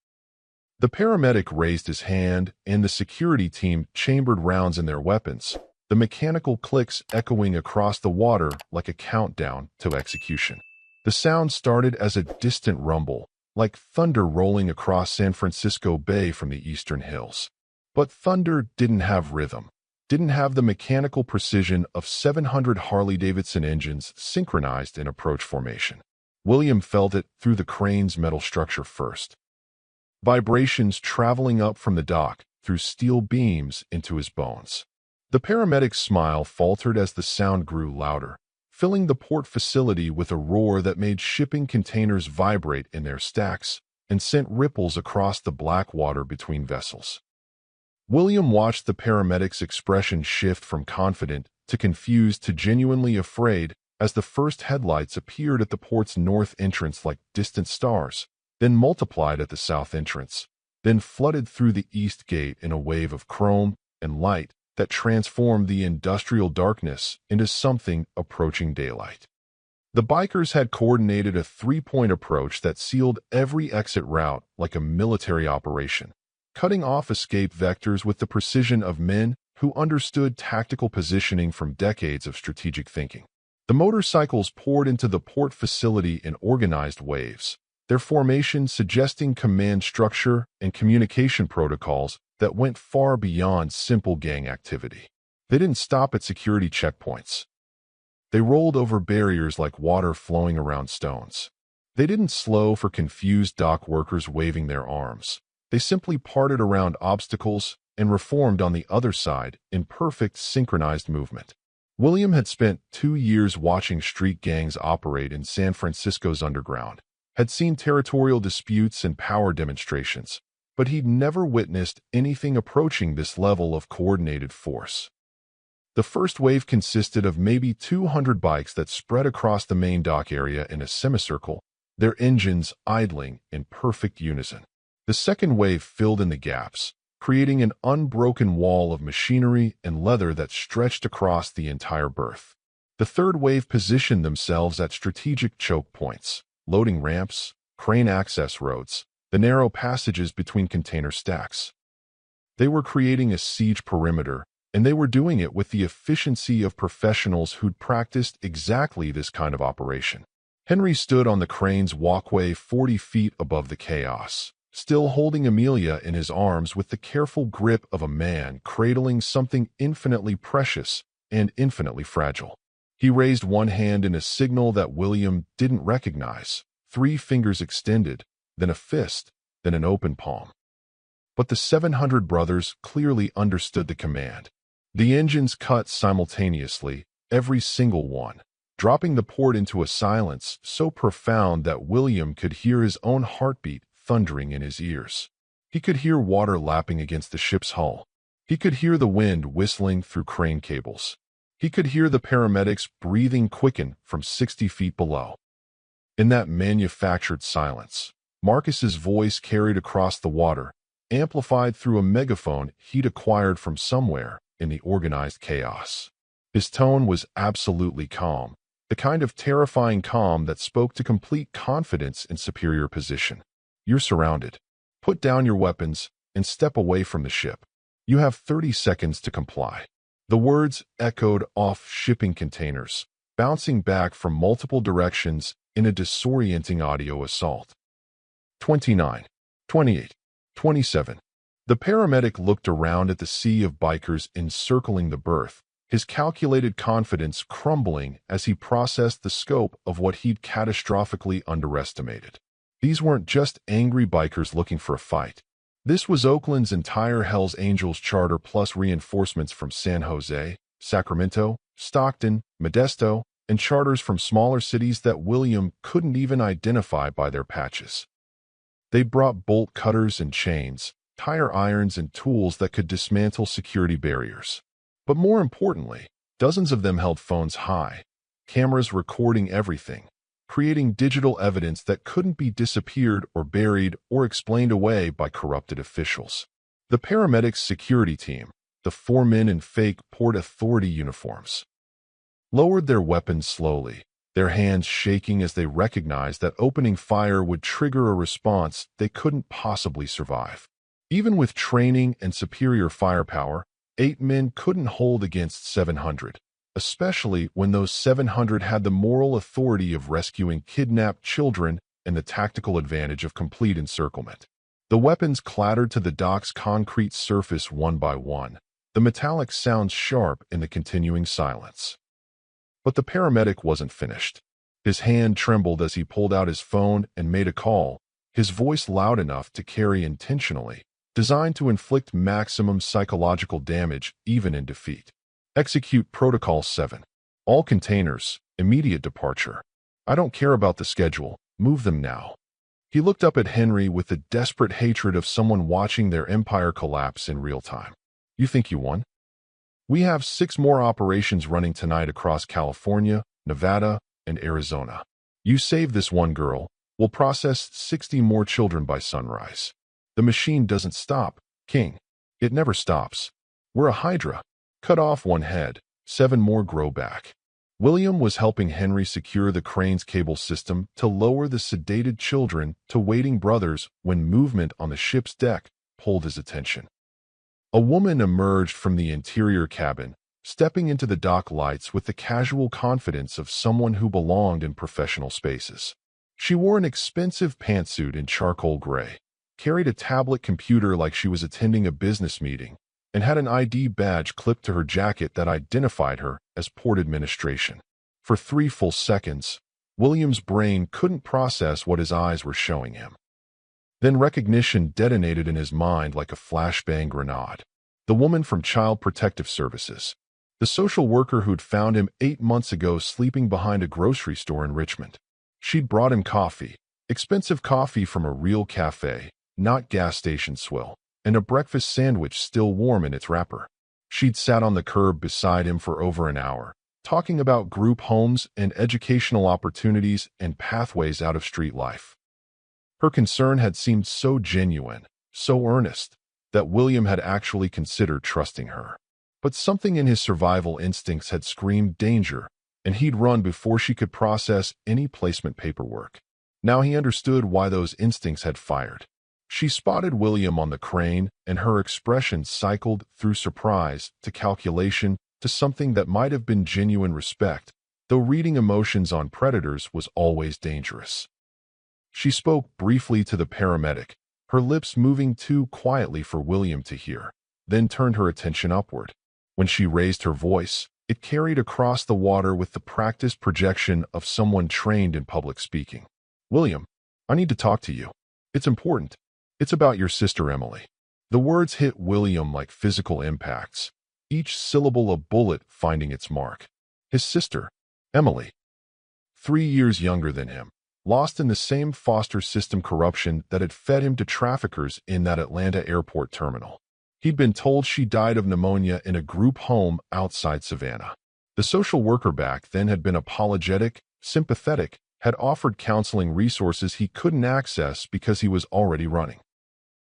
The paramedic raised his hand, and the security team chambered rounds in their weapons, the mechanical clicks echoing across the water like a countdown to execution. The sound started as a distant rumble, like thunder rolling across San Francisco Bay from the eastern hills. But thunder didn't have rhythm, didn't have the mechanical precision of 700 Harley-Davidson engines synchronized in approach formation. William felt it through the crane's metal structure first. Vibrations traveling up from the dock, through steel beams into his bones. The paramedic's smile faltered as the sound grew louder, filling the port facility with a roar that made shipping containers vibrate in their stacks and sent ripples across the black water between vessels. William watched the paramedic's expression shift from confident to confused to genuinely afraid as the first headlights appeared at the port's north entrance like distant stars, then multiplied at the south entrance, then flooded through the east gate in a wave of chrome and light that transformed the industrial darkness into something approaching daylight. The bikers had coordinated a three-point approach that sealed every exit route like a military operation, cutting off escape vectors with the precision of men who understood tactical positioning from decades of strategic thinking. The motorcycles poured into the port facility in organized waves, their formation suggesting command structure and communication protocols that went far beyond simple gang activity. They didn't stop at security checkpoints. They rolled over barriers like water flowing around stones. They didn't slow for confused dock workers waving their arms. They simply parted around obstacles and reformed on the other side in perfect synchronized movement. William had spent 2 years watching street gangs operate in San Francisco's underground, had seen territorial disputes and power demonstrations, but he'd never witnessed anything approaching this level of coordinated force. The first wave consisted of maybe 200 bikes that spread across the main dock area in a semicircle, their engines idling in perfect unison. The second wave filled in the gaps, creating an unbroken wall of machinery and leather that stretched across the entire berth. The third wave positioned themselves at strategic choke points, loading ramps, crane access roads, the narrow passages between container stacks. They were creating a siege perimeter, and they were doing it with the efficiency of professionals who'd practiced exactly this kind of operation. Henry stood on the crane's walkway 40 feet above the chaos, still holding Amelia in his arms with the careful grip of a man cradling something infinitely precious and infinitely fragile. He raised one hand in a signal that William didn't recognize, 3 fingers extended, then a fist, then an open palm. But the 700 brothers clearly understood the command. The engines cut simultaneously, every single one, dropping the port into a silence so profound that William could hear his own heartbeat thundering in his ears. He could hear water lapping against the ship's hull. He could hear the wind whistling through crane cables. He could hear the paramedics breathing quicken from 60 feet below. In that manufactured silence, Marcus's voice carried across the water, amplified through a megaphone he'd acquired from somewhere in the organized chaos. His tone was absolutely calm, the kind of terrifying calm that spoke to complete confidence in superior position. You're surrounded. Put down your weapons and step away from the ship. You have 30 seconds to comply. The words echoed off shipping containers, bouncing back from multiple directions in a disorienting audio assault. 29, 28, 27. The paramedic looked around at the sea of bikers encircling the berth, his calculated confidence crumbling as he processed the scope of what he'd catastrophically underestimated. These weren't just angry bikers looking for a fight. This was Oakland's entire Hells Angels charter plus reinforcements from San Jose, Sacramento, Stockton, Modesto, and charters from smaller cities that William couldn't even identify by their patches. They brought bolt cutters and chains, tire irons and tools that could dismantle security barriers. But more importantly, dozens of them held phones high, cameras recording everything, creating digital evidence that couldn't be disappeared or buried or explained away by corrupted officials. The paramedics' security team, the 4 men in fake Port Authority uniforms, lowered their weapons slowly, their hands shaking as they recognized that opening fire would trigger a response they couldn't possibly survive. Even with training and superior firepower, 8 men couldn't hold against 700, especially when those 700 had the moral authority of rescuing kidnapped children and the tactical advantage of complete encirclement. The weapons clattered to the dock's concrete surface one by one, the metallic sounds sharp in the continuing silence. But the paramedic wasn't finished. His hand trembled as he pulled out his phone and made a call, his voice loud enough to carry intentionally, designed to inflict maximum psychological damage even in defeat. Execute Protocol 7. All containers, immediate departure. I don't care about the schedule, move them now. He looked up at Henry with the desperate hatred of someone watching their empire collapse in real time. You think you won? We have 6 more operations running tonight across California, Nevada, and Arizona. You save this one girl, we'll process 60 more children by sunrise. The machine doesn't stop, King. It never stops. We're a hydra. Cut off one head, 7 more grow back. William was helping Henry secure the crane's cable system to lower the sedated children to waiting brothers when movement on the ship's deck pulled his attention. A woman emerged from the interior cabin, stepping into the dock lights with the casual confidence of someone who belonged in professional spaces. She wore an expensive pantsuit in charcoal gray, carried a tablet computer like she was attending a business meeting, and had an ID badge clipped to her jacket that identified her as port administration. For 3 full seconds, William's brain couldn't process what his eyes were showing him. Then recognition detonated in his mind like a flashbang grenade. The woman from Child Protective Services. The social worker who'd found him 8 months ago sleeping behind a grocery store in Richmond. She'd brought him coffee, expensive coffee from a real cafe, not gas station swill, and a breakfast sandwich still warm in its wrapper. She'd sat on the curb beside him for over an hour, talking about group homes and educational opportunities and pathways out of street life. Her concern had seemed so genuine, so earnest, that William had actually considered trusting her. But something in his survival instincts had screamed danger, and he'd run before she could process any placement paperwork. Now he understood why those instincts had fired. She spotted William on the crane, and her expression cycled through surprise to calculation to something that might have been genuine respect, though reading emotions on predators was always dangerous. She spoke briefly to the paramedic, her lips moving too quietly for William to hear, then turned her attention upward. When she raised her voice, it carried across the water with the practiced projection of someone trained in public speaking. William, I need to talk to you. It's important. It's about your sister Emily. The words hit William like physical impacts, each syllable a bullet finding its mark. His sister, Emily. 3 years younger than him, lost in the same foster system corruption that had fed him to traffickers in that Atlanta airport terminal. He'd been told she died of pneumonia in a group home outside Savannah. The social worker back then had been apologetic, sympathetic, had offered counseling resources he couldn't access because he was already running.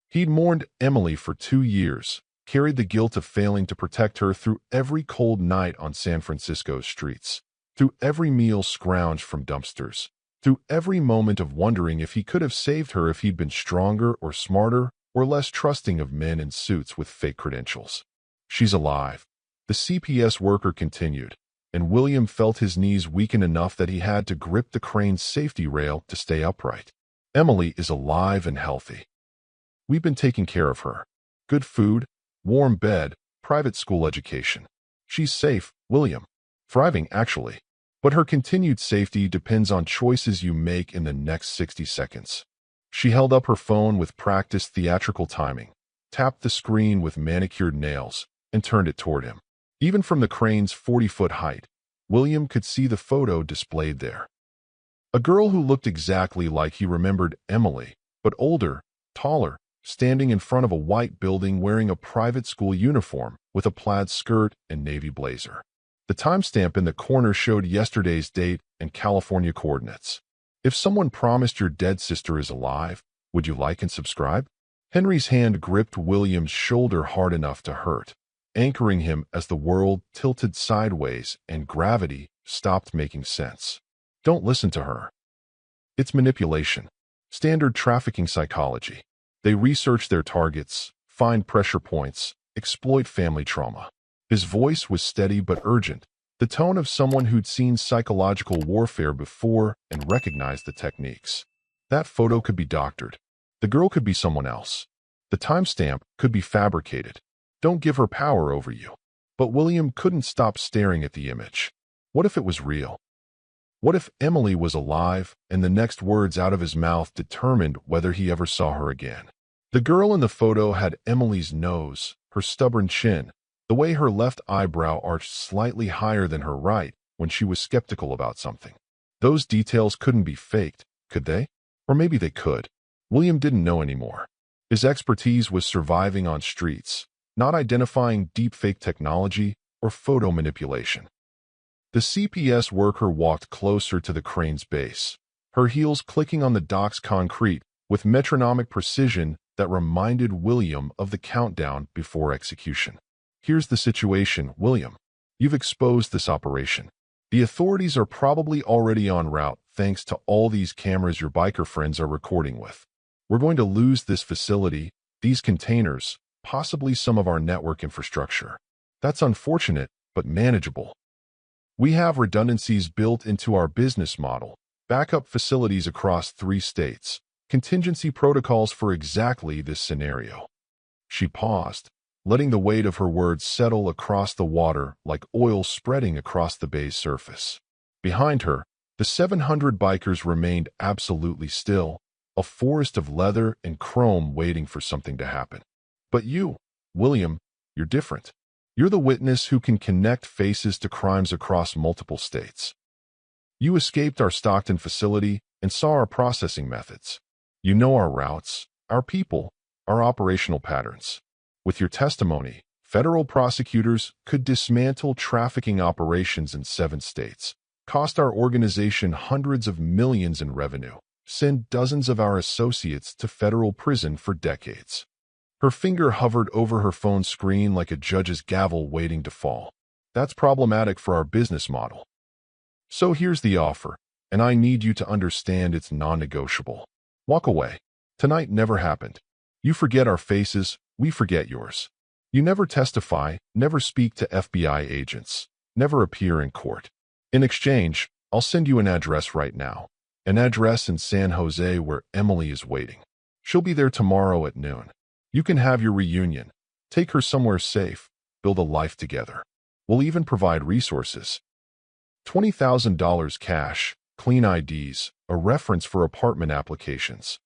He'd mourned Emily for 2 years, carried the guilt of failing to protect her through every cold night on San Francisco's streets, through every meal scrounged from dumpsters, through every moment of wondering if he could have saved her if he'd been stronger or smarter or less trusting of men in suits with fake credentials. She's alive, the CPS worker continued, and William felt his knees weaken enough that he had to grip the crane's safety rail to stay upright. Emily is alive and healthy. We've been taking care of her. Good food, warm bed, private school education. She's safe, William. Thriving, actually. But her continued safety depends on choices you make in the next 60 seconds. She held up her phone with practiced theatrical timing, tapped the screen with manicured nails, and turned it toward him. Even from the crane's 40-foot height, William could see the photo displayed there. A girl who looked exactly like he remembered Emily, but older, taller, standing in front of a white building wearing a private school uniform with a plaid skirt and navy blazer. The timestamp in the corner showed yesterday's date and California coordinates. If someone promised your dead sister is alive, would you like and subscribe? Henry's hand gripped William's shoulder hard enough to hurt, anchoring him as the world tilted sideways and gravity stopped making sense. Don't listen to her. It's manipulation. Standard trafficking psychology. They research their targets, find pressure points, exploit family trauma. His voice was steady but urgent, the tone of someone who'd seen psychological warfare before and recognized the techniques. That photo could be doctored. The girl could be someone else. The timestamp could be fabricated. Don't give her power over you. But William couldn't stop staring at the image. What if it was real? What if Emily was alive and the next words out of his mouth determined whether he ever saw her again? The girl in the photo had Emily's nose, her stubborn chin, the way her left eyebrow arched slightly higher than her right when she was skeptical about something. Those details couldn't be faked, could they? Or maybe they could. William didn't know anymore. His expertise was surviving on streets, not identifying deepfake technology or photo manipulation. The CPS worker walked closer to the crane's base, her heels clicking on the dock's concrete with metronomic precision that reminded William of the countdown before execution. Here's the situation, William. You've exposed this operation. The authorities are probably already en route thanks to all these cameras your biker friends are recording with. We're going to lose this facility, these containers, possibly some of our network infrastructure. That's unfortunate, but manageable. We have redundancies built into our business model, backup facilities across 3 states, contingency protocols for exactly this scenario. She paused, letting the weight of her words settle across the water like oil spreading across the bay's surface. Behind her, the 700 bikers remained absolutely still, a forest of leather and chrome waiting for something to happen. But you, William, you're different. You're the witness who can connect faces to crimes across multiple states. You escaped our Stockton facility and saw our processing methods. You know our routes, our people, our operational patterns. With your testimony, federal prosecutors could dismantle trafficking operations in 7 states, cost our organization hundreds of millions in revenue, send dozens of our associates to federal prison for decades. Her finger hovered over her phone screen like a judge's gavel waiting to fall. That's problematic for our business model. So here's the offer, and I need you to understand it's non-negotiable. Walk away. Tonight never happened. You forget our faces, we forget yours. You never testify, never speak to FBI agents, never appear in court. In exchange, I'll send you an address right now. An address in San Jose where Emily is waiting. She'll be there tomorrow at noon. You can have your reunion, take her somewhere safe, build a life together. We'll even provide resources. $20,000 cash, clean IDs, a reference for apartment applications.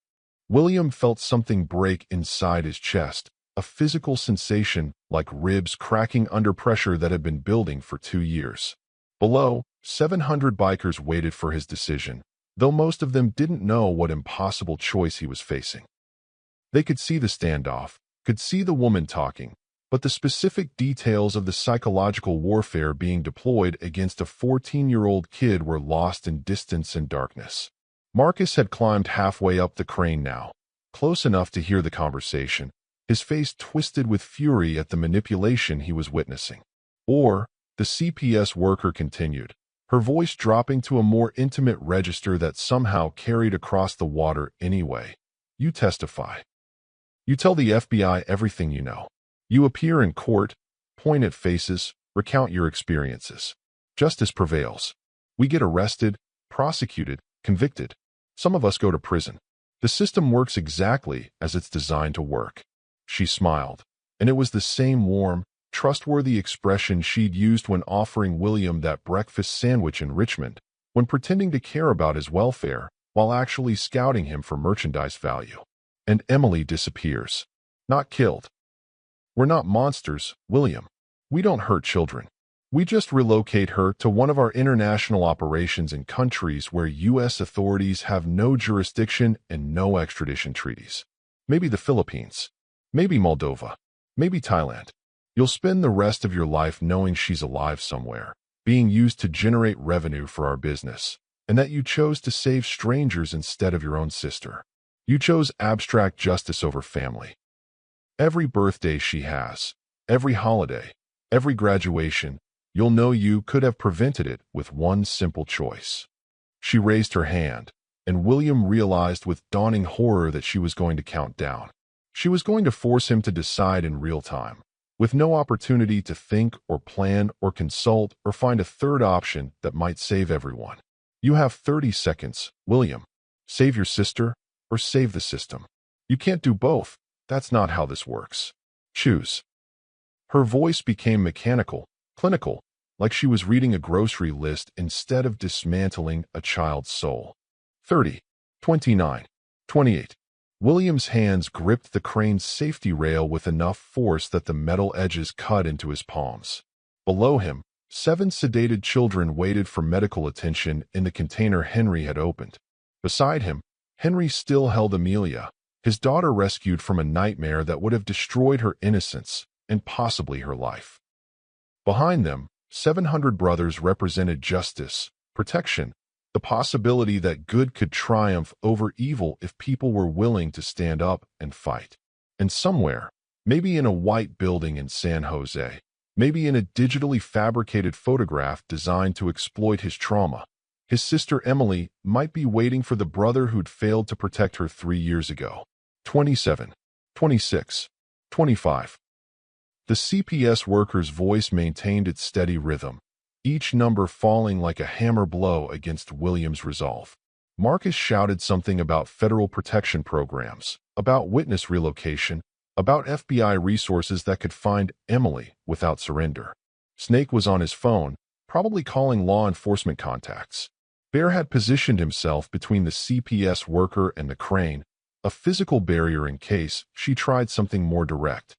William felt something break inside his chest, a physical sensation like ribs cracking under pressure that had been building for 2 years. Below, 700 bikers waited for his decision, though most of them didn't know what impossible choice he was facing. They could see the standoff, could see the woman talking, but the specific details of the psychological warfare being deployed against a 14-year-old kid were lost in distance and darkness. Marcus had climbed halfway up the crane now, close enough to hear the conversation, his face twisted with fury at the manipulation he was witnessing. Or, the CPS worker continued, her voice dropping to a more intimate register that somehow carried across the water anyway. You testify. You tell the FBI everything you know. You appear in court, point at faces, recount your experiences. Justice prevails. We get arrested, prosecuted, convicted. Some of us go to prison. The system works exactly as it's designed to work. She smiled, and it was the same warm, trustworthy expression she'd used when offering William that breakfast sandwich in Richmond, when pretending to care about his welfare while actually scouting him for merchandise value. And Emily disappears. Not killed. We're not monsters, William. We don't hurt children. We just relocate her to one of our international operations in countries where U.S. authorities have no jurisdiction and no extradition treaties. Maybe the Philippines. Maybe Moldova. Maybe Thailand. You'll spend the rest of your life knowing she's alive somewhere, being used to generate revenue for our business, and that you chose to save strangers instead of your own sister. You chose abstract justice over family. Every birthday she has, every holiday, every graduation, you'll know you could have prevented it with one simple choice. She raised her hand, and William realized with dawning horror that she was going to count down. She was going to force him to decide in real time, with no opportunity to think or plan or consult or find a third option that might save everyone. You have 30 seconds, William. Save your sister or save the system. You can't do both. That's not how this works. Choose. Her voice became mechanical, clinical, like she was reading a grocery list instead of dismantling a child's soul. 30, 29, 28. William's hands gripped the crane's safety rail with enough force that the metal edges cut into his palms. Below him, 7 sedated children waited for medical attention in the container Henry had opened. Beside him, Henry still held Amelia, his daughter rescued from a nightmare that would have destroyed her innocence and possibly her life. Behind them, 700 brothers represented justice, protection, the possibility that good could triumph over evil if people were willing to stand up and fight. And somewhere, maybe in a white building in San Jose, maybe in a digitally fabricated photograph designed to exploit his trauma, his sister Emily might be waiting for the brother who'd failed to protect her 3 years ago. 27, 26, 25. The CPS worker's voice maintained its steady rhythm, each number falling like a hammer blow against William's resolve. Marcus shouted something about federal protection programs, about witness relocation, about FBI resources that could find Emily without surrender. Snake was on his phone, probably calling law enforcement contacts. Bear had positioned himself between the CPS worker and the crane, a physical barrier in case she tried something more direct.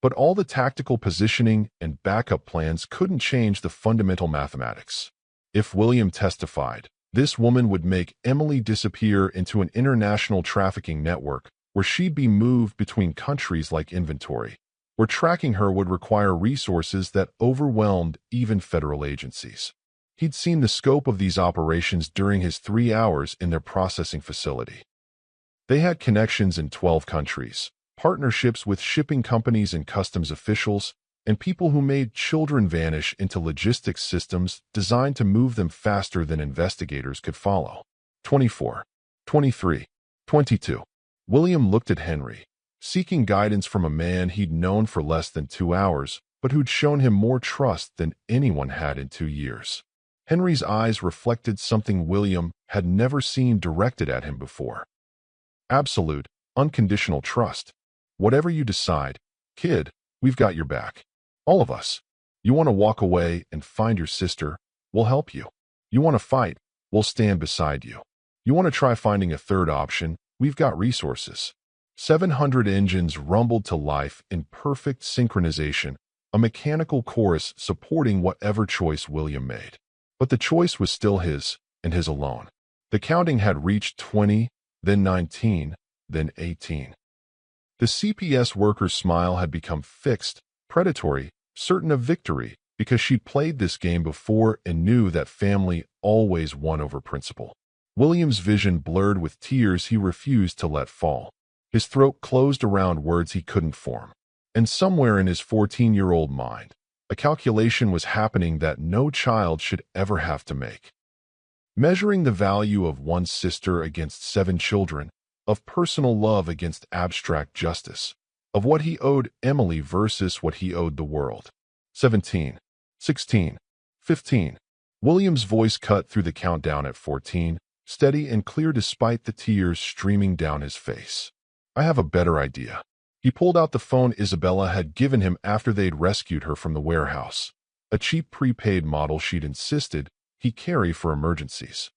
But all the tactical positioning and backup plans couldn't change the fundamental mathematics. If William testified, this woman would make Emily disappear into an international trafficking network where she'd be moved between countries like inventory, where tracking her would require resources that overwhelmed even federal agencies. He'd seen the scope of these operations during his 3 hours in their processing facility. They had connections in 12 countries, partnerships with shipping companies and customs officials, and people who made children vanish into logistics systems designed to move them faster than investigators could follow. 24, 23, 22. William looked at Henry, seeking guidance from a man he'd known for less than 2 hours, but who'd shown him more trust than anyone had in 2 years. Henry's eyes reflected something William had never seen directed at him before. Absolute, unconditional trust. Whatever you decide, kid, we've got your back. All of us. You want to walk away and find your sister, we'll help you. You want to fight, we'll stand beside you. You want to try finding a third option, we've got resources. 700 engines rumbled to life in perfect synchronization, a mechanical chorus supporting whatever choice William made. But the choice was still his, and his alone. The counting had reached 20, then 19, then 18. The CPS worker's smile had become fixed, predatory, certain of victory, because she'd played this game before and knew that family always won over principle. William's vision blurred with tears he refused to let fall. His throat closed around words he couldn't form. And somewhere in his 14-year-old mind, a calculation was happening that no child should ever have to make. Measuring the value of one sister against 7 children, of personal love against abstract justice, of what he owed Emily versus what he owed the world. 17, 16, 15. William's voice cut through the countdown at 14, steady and clear despite the tears streaming down his face. I have a better idea. He pulled out the phone Isabella had given him after they'd rescued her from the warehouse, a cheap prepaid model she'd insisted he carry for emergencies.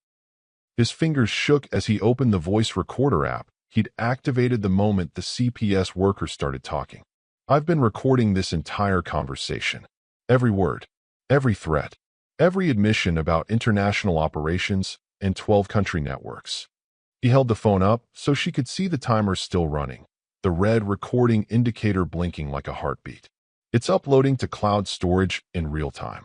His fingers shook as he opened the voice recorder app he'd activated the moment the CPS worker started talking. I've been recording this entire conversation. Every word, every threat, every admission about international operations and 12-country networks. He held the phone up so she could see the timer still running, the red recording indicator blinking like a heartbeat. It's uploading to cloud storage in real time.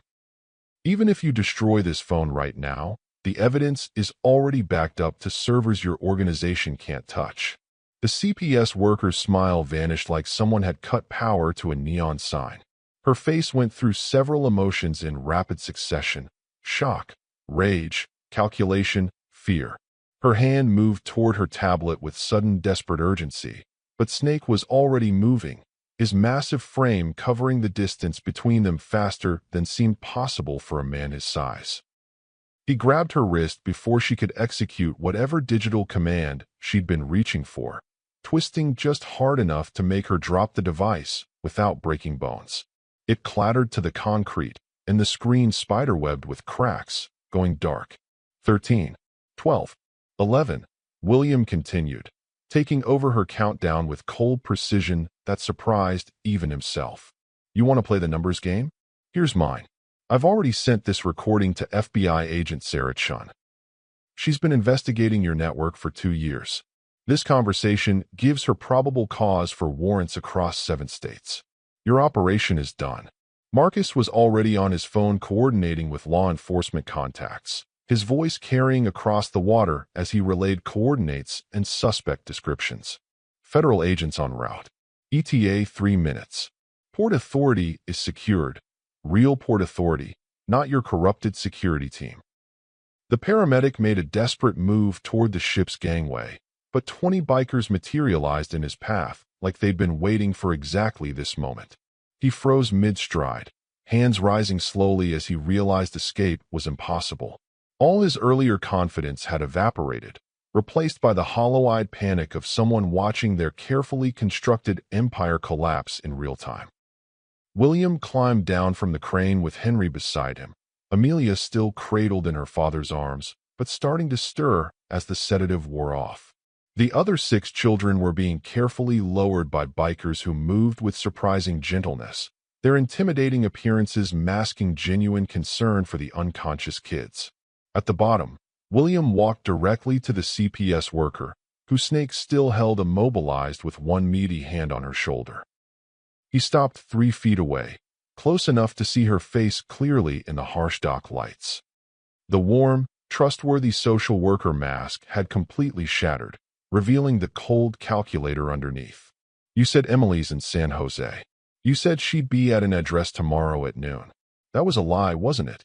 Even if you destroy this phone right now, the evidence is already backed up to servers your organization can't touch. The CPS worker's smile vanished like someone had cut power to a neon sign. Her face went through several emotions in rapid succession: shock, rage, calculation, fear. Her hand moved toward her tablet with sudden desperate urgency, but Snake was already moving, his massive frame covering the distance between them faster than seemed possible for a man his size. He grabbed her wrist before she could execute whatever digital command she'd been reaching for, twisting just hard enough to make her drop the device without breaking bones. It clattered to the concrete, and the screen spiderwebbed with cracks, going dark. 13, 12, 11, William continued, taking over her countdown with cold precision that surprised even himself. You want to play the numbers game? Here's mine. I've already sent this recording to FBI agent Sarah Chun. She's been investigating your network for 2 years. This conversation gives her probable cause for warrants across 7 states. Your operation is done. Marcus was already on his phone coordinating with law enforcement contacts, his voice carrying across the water as he relayed coordinates and suspect descriptions. Federal agents en route. ETA 3 minutes. Port Authority is secured. Real Port Authority, not your corrupted security team. The paramedic made a desperate move toward the ship's gangway, but 20 bikers materialized in his path like they'd been waiting for exactly this moment. He froze mid-stride, hands rising slowly as he realized escape was impossible. All his earlier confidence had evaporated, replaced by the hollow-eyed panic of someone watching their carefully constructed empire collapse in real time. William climbed down from the crane with Henry beside him, Amelia still cradled in her father's arms, but starting to stir as the sedative wore off. The other 6 children were being carefully lowered by bikers who moved with surprising gentleness, their intimidating appearances masking genuine concern for the unconscious kids. At the bottom, William walked directly to the CPS worker, whose Snake still held immobilized with one meaty hand on her shoulder. He stopped 3 feet away, close enough to see her face clearly in the harsh dock lights. The warm, trustworthy social worker mask had completely shattered, revealing the cold calculator underneath. You said Emily's in San Jose. You said she'd be at an address tomorrow at noon. That was a lie, wasn't it?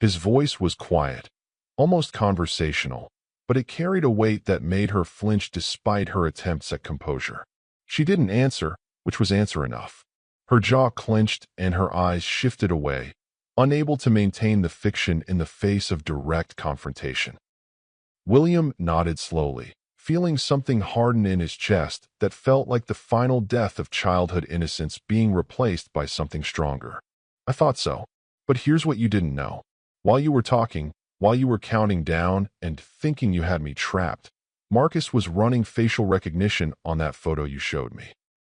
His voice was quiet, almost conversational, but it carried a weight that made her flinch despite her attempts at composure. She didn't answer, which was answer enough. Her jaw clenched and her eyes shifted away, unable to maintain the fiction in the face of direct confrontation. William nodded slowly, feeling something harden in his chest that felt like the final death of childhood innocence being replaced by something stronger. I thought so. But here's what you didn't know. While you were talking, while you were counting down and thinking you had me trapped, Marcus was running facial recognition on that photo you showed me.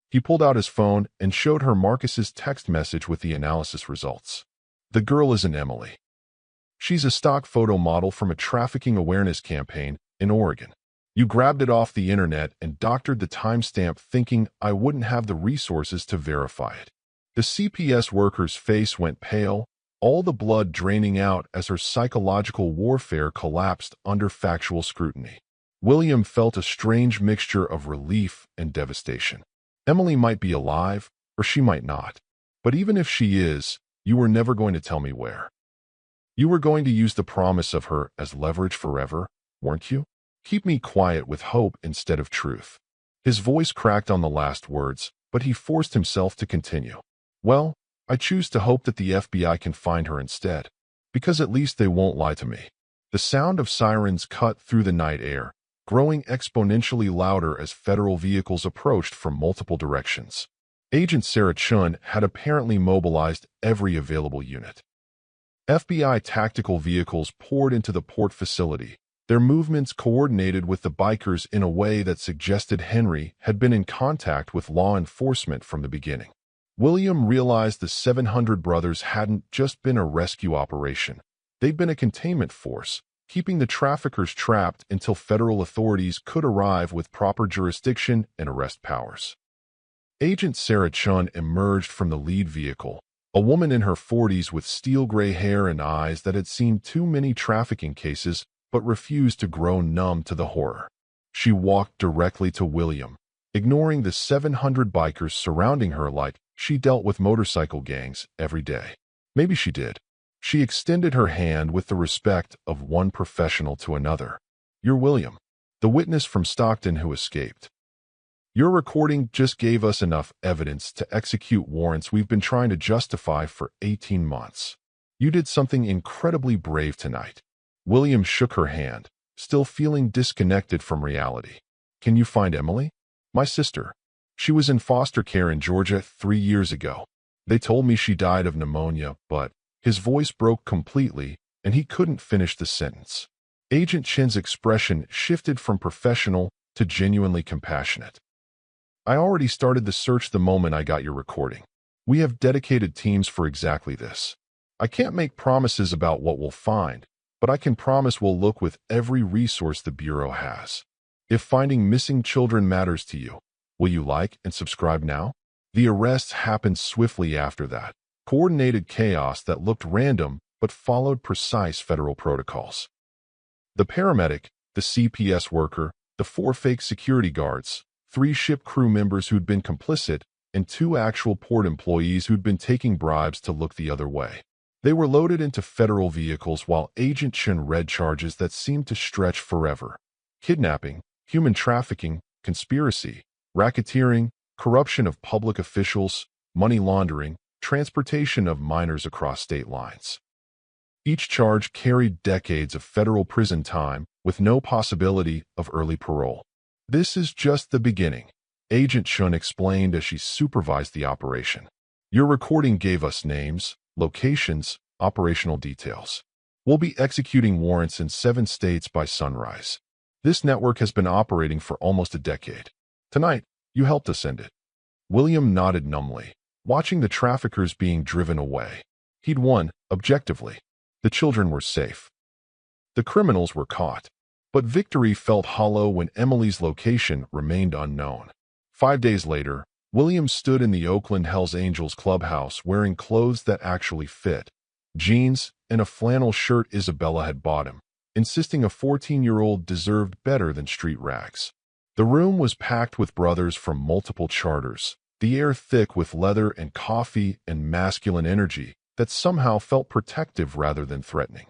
He pulled out his phone and showed her Marcus's text message with the analysis results. The girl isn't Emily. She's a stock photo model from a trafficking awareness campaign in Oregon. You grabbed it off the internet and doctored the timestamp thinking I wouldn't have the resources to verify it. The CPS worker's face went pale, all the blood draining out as her psychological warfare collapsed under factual scrutiny. William felt a strange mixture of relief and devastation. Emily might be alive, or she might not. But even if she is, you were never going to tell me where. You were going to use the promise of her as leverage forever, weren't you? Keep me quiet with hope instead of truth. His voice cracked on the last words, but he forced himself to continue. Well, I choose to hope that the FBI can find her instead, because at least they won't lie to me. The sound of sirens cut through the night air, growing exponentially louder as federal vehicles approached from multiple directions. Agent Sarah Chun had apparently mobilized every available unit. FBI tactical vehicles poured into the port facility, their movements coordinated with the bikers in a way that suggested Henry had been in contact with law enforcement from the beginning. William realized the 700 brothers hadn't just been a rescue operation. They'd been a containment force, keeping the traffickers trapped until federal authorities could arrive with proper jurisdiction and arrest powers. Agent Sarah Chun emerged from the lead vehicle, a woman in her 40s with steel-gray hair and eyes that had seen too many trafficking cases but refused to grow numb to the horror. She walked directly to William, ignoring the 700 bikers surrounding her like she dealt with motorcycle gangs every day. Maybe she did. She extended her hand with the respect of one professional to another. "You're William, the witness from Stockton who escaped. Your recording just gave us enough evidence to execute warrants we've been trying to justify for 18 months. You did something incredibly brave tonight." William shook her hand, still feeling disconnected from reality. "Can you find Emily?" "My sister. She was in foster care in Georgia 3 years ago. They told me she died of pneumonia, but..." His voice broke completely, and he couldn't finish the sentence. Agent Chin's expression shifted from professional to genuinely compassionate. "I already started the search the moment I got your recording. We have dedicated teams for exactly this. I can't make promises about what we'll find, but I can promise we'll look with every resource the Bureau has. If finding missing children matters to you, will you like and subscribe now?" The arrests happened swiftly after that. Coordinated chaos that looked random but followed precise federal protocols. The paramedic, the CPS worker, the 4 fake security guards, 3 ship crew members who'd been complicit, and 2 actual port employees who'd been taking bribes to look the other way. They were loaded into federal vehicles while Agent Chin read charges that seemed to stretch forever. Kidnapping, human trafficking, conspiracy, racketeering, corruption of public officials, money laundering, transportation of minors across state lines. Each charge carried decades of federal prison time with no possibility of early parole. "This is just the beginning," Agent Chun explained as she supervised the operation. "Your recording gave us names, locations, operational details. We'll be executing warrants in 7 states by sunrise. This network has been operating for almost a decade. Tonight, you helped us end it." William nodded numbly, watching the traffickers being driven away. He'd won, objectively. The children were safe. The criminals were caught. But victory felt hollow when Emily's location remained unknown. 5 days later, William stood in the Oakland Hells Angels clubhouse wearing clothes that actually fit. Jeans and a flannel shirt Isabella had bought him, insisting a 14-year-old deserved better than street rags. The room was packed with brothers from multiple charters, the air thick with leather and coffee and masculine energy that somehow felt protective rather than threatening.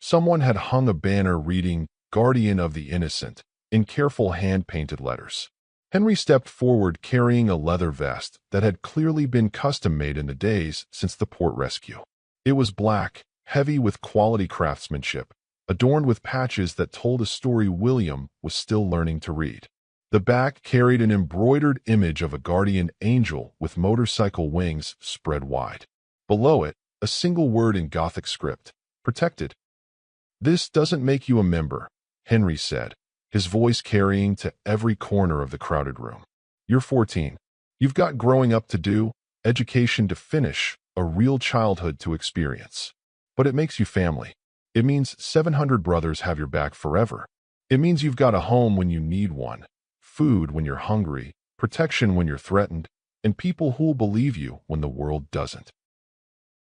Someone had hung a banner reading "Guardian of the Innocent" in careful hand-painted letters. Henry stepped forward carrying a leather vest that had clearly been custom-made in the days since the port rescue. It was black, heavy with quality craftsmanship, adorned with patches that told a story William was still learning to read. The back carried an embroidered image of a guardian angel with motorcycle wings spread wide. Below it, a single word in Gothic script, "Protected." "This doesn't make you a member," Henry said, his voice carrying to every corner of the crowded room. "You're 14. You've got growing up to do, education to finish, a real childhood to experience. But it makes you family. It means 700 brothers have your back forever. It means you've got a home when you need one, food when you're hungry, protection when you're threatened, and people who'll believe you when the world doesn't."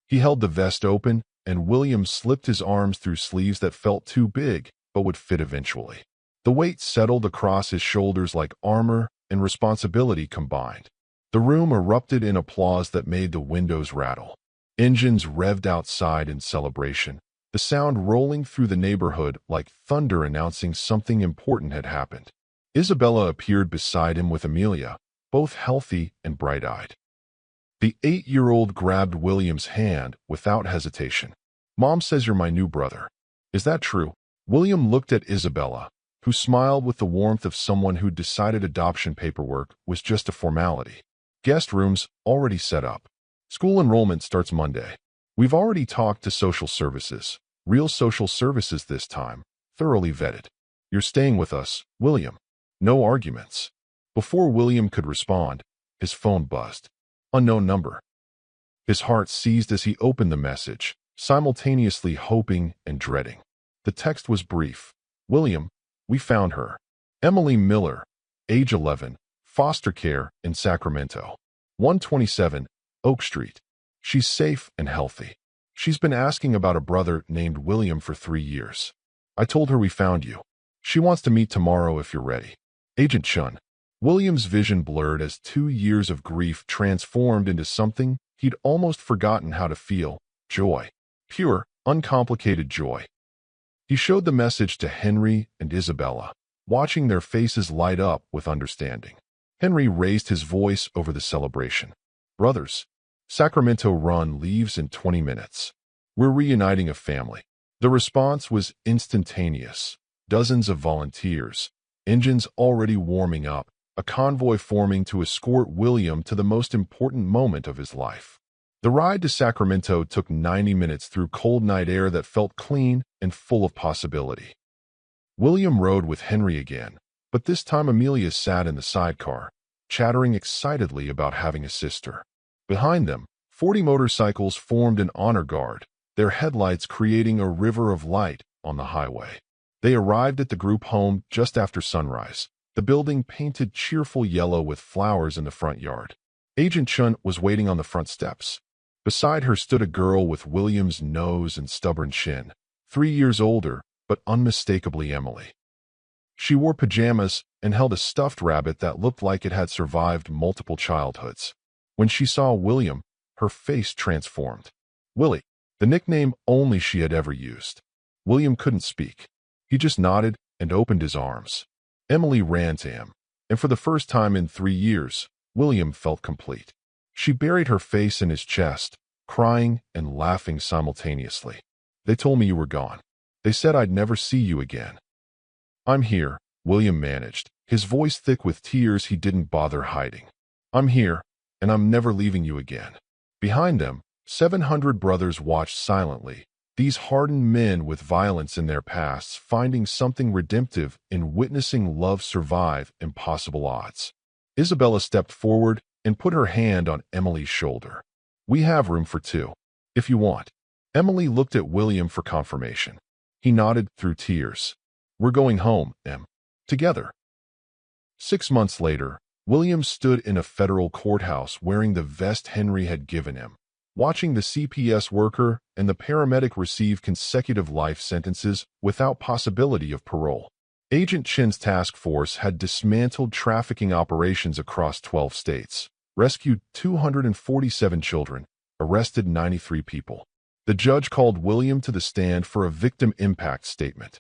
He held the vest open, and William slipped his arms through sleeves that felt too big, but would fit eventually. The weight settled across his shoulders like armor and responsibility combined. The room erupted in applause that made the windows rattle. Engines revved outside in celebration, the sound rolling through the neighborhood like thunder announcing something important had happened. Isabella appeared beside him with Amelia, both healthy and bright-eyed. The 8-year-old grabbed William's hand without hesitation. "Mom says you're my new brother. Is that true?" William looked at Isabella, who smiled with the warmth of someone who'd decided adoption paperwork was just a formality. "Guest rooms already set up. School enrollment starts Monday. We've already talked to social services, real social services this time, thoroughly vetted. You're staying with us, William. No arguments." Before William could respond, his phone buzzed. Unknown number. His heart seized as he opened the message, simultaneously hoping and dreading. The text was brief. "William, we found her. Emily Miller, age 11, foster care in Sacramento. 127 Oak Street. She's safe and healthy. She's been asking about a brother named William for 3 years. I told her we found you. She wants to meet tomorrow if you're ready. Agent Chun." William's vision blurred as 2 years of grief transformed into something he'd almost forgotten how to feel: joy. Pure, uncomplicated joy. He showed the message to Henry and Isabella, watching their faces light up with understanding. Henry raised his voice over the celebration. Brothers, Sacramento Run leaves in 20 minutes. We're reuniting a family. The response was instantaneous. Dozens of volunteers, engines already warming up, a convoy forming to escort William to the most important moment of his life. The ride to Sacramento took 90 minutes through cold night air that felt clean and full of possibility. William rode with Henry again, but this time Amelia sat in the sidecar, chattering excitedly about having a sister. Behind them, 40 motorcycles formed an honor guard, their headlights creating a river of light on the highway. They arrived at the group home just after sunrise, the building painted cheerful yellow with flowers in the front yard. Agent Chun was waiting on the front steps. Beside her stood a girl with William's nose and stubborn chin, 3 years older, but unmistakably Emily. She wore pajamas and held a stuffed rabbit that looked like it had survived multiple childhoods. When she saw William, her face transformed. Willie, the nickname only she had ever used. William couldn't speak. He just nodded and opened his arms. Emily ran to him, and for the first time in 3 years, William felt complete. She buried her face in his chest, crying and laughing simultaneously. They told me you were gone. They said I'd never see you again. I'm here, William managed, his voice thick with tears he didn't bother hiding. I'm here, and I'm never leaving you again. Behind them, 700 brothers watched silently, these hardened men with violence in their pasts finding something redemptive in witnessing love survive impossible odds. Isabella stepped forward and put her hand on Emily's shoulder. We have room for 2, if you want. Emily looked at William for confirmation. He nodded through tears. We're going home, Em. Together. 6 months later, William stood in a federal courthouse wearing the vest Henry had given him, watching the CPS worker and the paramedic receive consecutive life sentences without possibility of parole. Agent Chin's task force had dismantled trafficking operations across 12 states, rescued 247 children, arrested 93 people. The judge called William to the stand for a victim impact statement.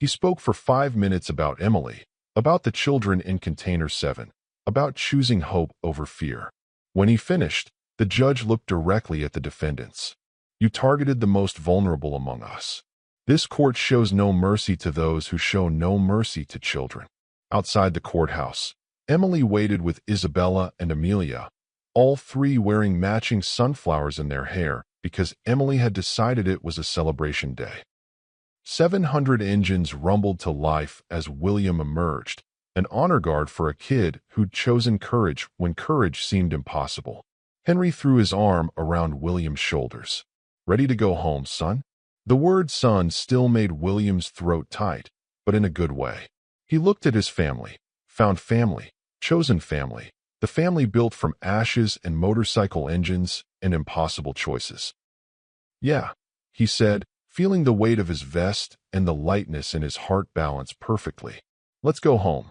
He spoke for 5 minutes about Emily, about the children in Container 7, about choosing hope over fear. When he finished, the judge looked directly at the defendants. You targeted the most vulnerable among us. This court shows no mercy to those who show no mercy to children. Outside the courthouse, Emily waited with Isabella and Amelia, all 3 wearing matching sunflowers in their hair because Emily had decided it was a celebration day. 700 engines rumbled to life as William emerged, an honor guard for a kid who'd chosen courage when courage seemed impossible. Henry threw his arm around William's shoulders. Ready to go home, son? The word son still made William's throat tight, but in a good way. He looked at his family, found family, chosen family, the family built from ashes and motorcycle engines and impossible choices. Yeah, he said, feeling the weight of his vest and the lightness in his heart balance perfectly. Let's go home.